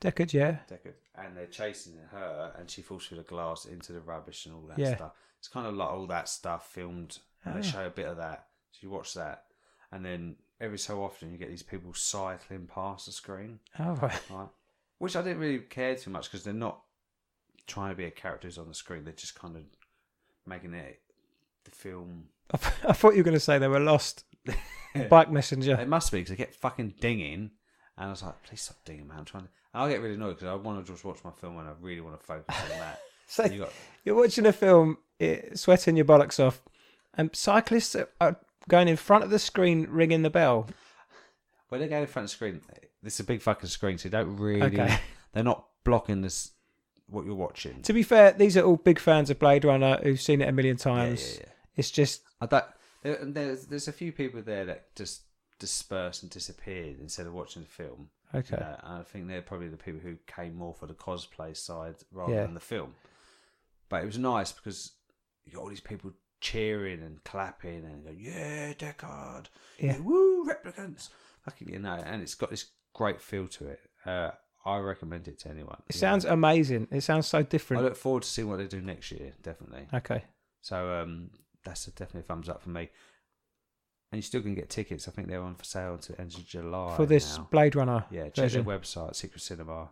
Deckard, yeah. Deckard. And they're chasing her, and she falls through the glass into the rubbish and all that stuff. It's kind of like all that stuff filmed, and they show a bit of that. So you watch that, and then every so often you get these people cycling past the screen. Oh, right. Which I didn't really care too much because they're not trying to be a characters on the screen. They're just kind of making it the film. I thought you were going to say they were lost. Bike messenger. It must be because they kept fucking dinging. And I was like, please stop dinging, man. I'm trying to... And I get really annoyed because I want to just watch my film and I really want to focus on that. So you're watching a film, sweating your bollocks off, and cyclists are going in front of the screen ringing the bell. When they go in front of the screen, this is a big fucking screen, so you don't really... Okay. They're not blocking this what you're watching. To be fair, these are all big fans of Blade Runner who've seen it a million times. Yeah. It's just... There's a few people there that just dispersed and disappeared instead of watching the film. Okay. I think they're probably the people who came more for the cosplay side rather than the film. But it was nice because you got all these people cheering and clapping and going, yeah, Deckard. Yeah. Woo, replicants. And it's got this great feel to it. I recommend it to anyone. It sounds amazing. It sounds so different. I look forward to seeing what they do next year, definitely. Okay. So that's definitely a thumbs up for me. And you still can get tickets. I think they're on for sale to the end of July. For this now. Blade Runner. Yeah, check their website, Secret Cinema.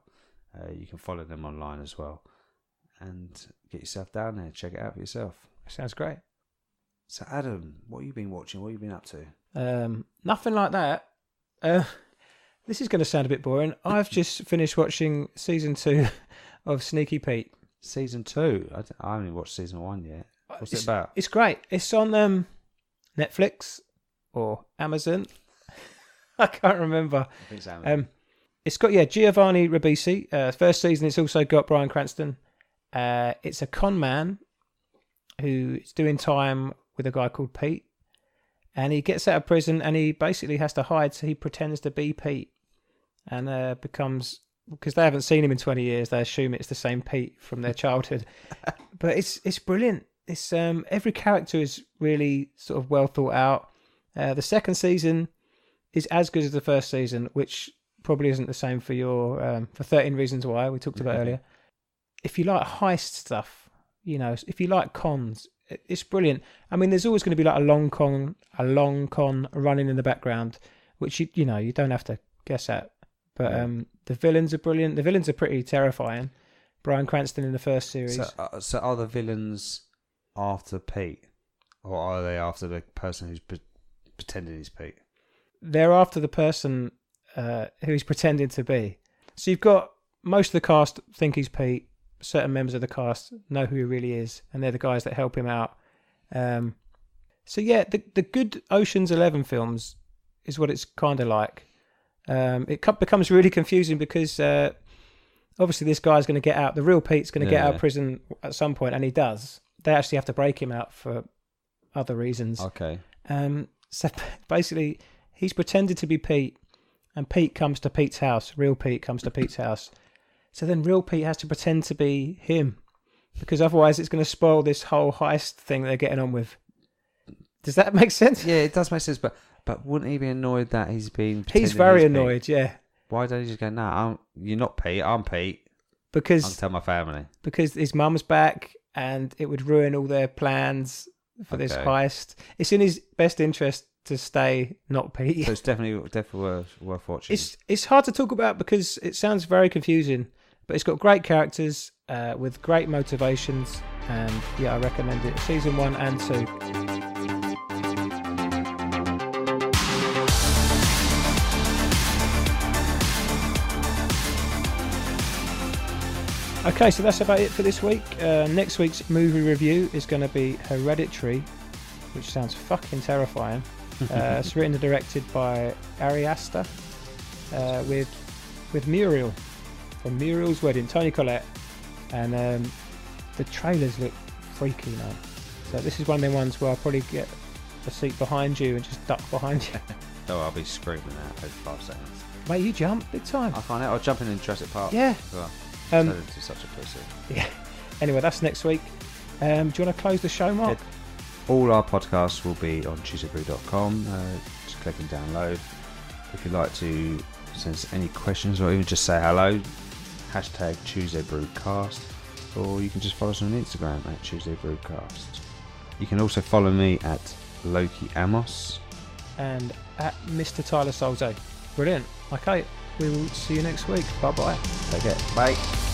You can follow them online as well. And get yourself down there. Check it out for yourself. Sounds great. So, Adam, what have you been watching? What have you been up to? Nothing like that. This is going to sound a bit boring. I've just finished watching season 2 of Sneaky Pete. Season 2? I haven't watched season 1 yet. What's it about? It's great. It's on Netflix. Or Amazon. I can't remember. I think it's Amazon. It's got, Giovanni Ribisi. First season, it's also got Bryan Cranston. It's a con man who is doing time with a guy called Pete. And he gets out of prison and he basically has to hide, so he pretends to be Pete. And becomes... Because they haven't seen him in 20 years, they assume it's the same Pete from their childhood. But it's brilliant. It's every character is really sort of well thought out. The second season is as good as the first season, which probably isn't the same for your for 13 Reasons Why we talked about earlier. If you like heist stuff, if you like cons, it's brilliant. I mean, there's always going to be like a long con running in the background, which you don't have to guess at. But the villains are brilliant. The villains are pretty terrifying. Bryan Cranston in the first series. So are the villains after Pete, or are they after the person who's pretending he's Pete? they're after the person who he's pretending to be. So you've got most of the cast think he's Pete. Certain members of the cast know who he really is, and they're the guys that help him out. So yeah, the good Ocean's 11 films is what it's kind of like. It becomes really confusing because obviously this guy's going to get out. The real Pete's going to get out of prison at some point, and he does. They actually have to break him out for other reasons. Okay. So basically, he's pretended to be Pete, and Pete comes to Pete's house. Real Pete comes to Pete's house. So then real Pete has to pretend to be him, because otherwise it's going to spoil this whole heist thing they're getting on with. Does that make sense? Yeah, it does make sense, but wouldn't he be annoyed that he's been... He's very annoyed, Pete? Yeah. Why don't he just go, nah, you're not Pete, I'm Pete. Because I'll tell my family. Because his mum's back, and it would ruin all their plans for this heist. It's in his best interest to stay not Pete. So it's definitely worth watching. It's hard to talk about because it sounds very confusing, but it's got great characters with great motivations, and yeah, I recommend it. Season 1 and 2. Okay, so that's about it for this week. Next week's movie review is going to be Hereditary, which sounds fucking terrifying. It's written and directed by Ari Aster, with Muriel from Muriel's Wedding, Toni Collette, and the trailers look freaky, man. So this is one of them ones where I'll probably get a seat behind you and just duck behind you. Oh, I'll be screaming out every 5 seconds. Mate, you jump big time. I can't. I'll jump in Jurassic Park. Yeah. As well. Turned into such a pussy. Yeah. Anyway, that's next week. Do you want to close the show, Mark? All our podcasts will be on tuesdaybrew.com. Just click and download. If you'd like to send us any questions or even just say hello, hashtag TuesdayBrewcast, or you can just follow us on Instagram at TuesdayBrewcast. You can also follow me at Loki Amos and at Mr. Tyler Solze. Brilliant. Okay, we will see you next week. Bye bye. Take care. Bye.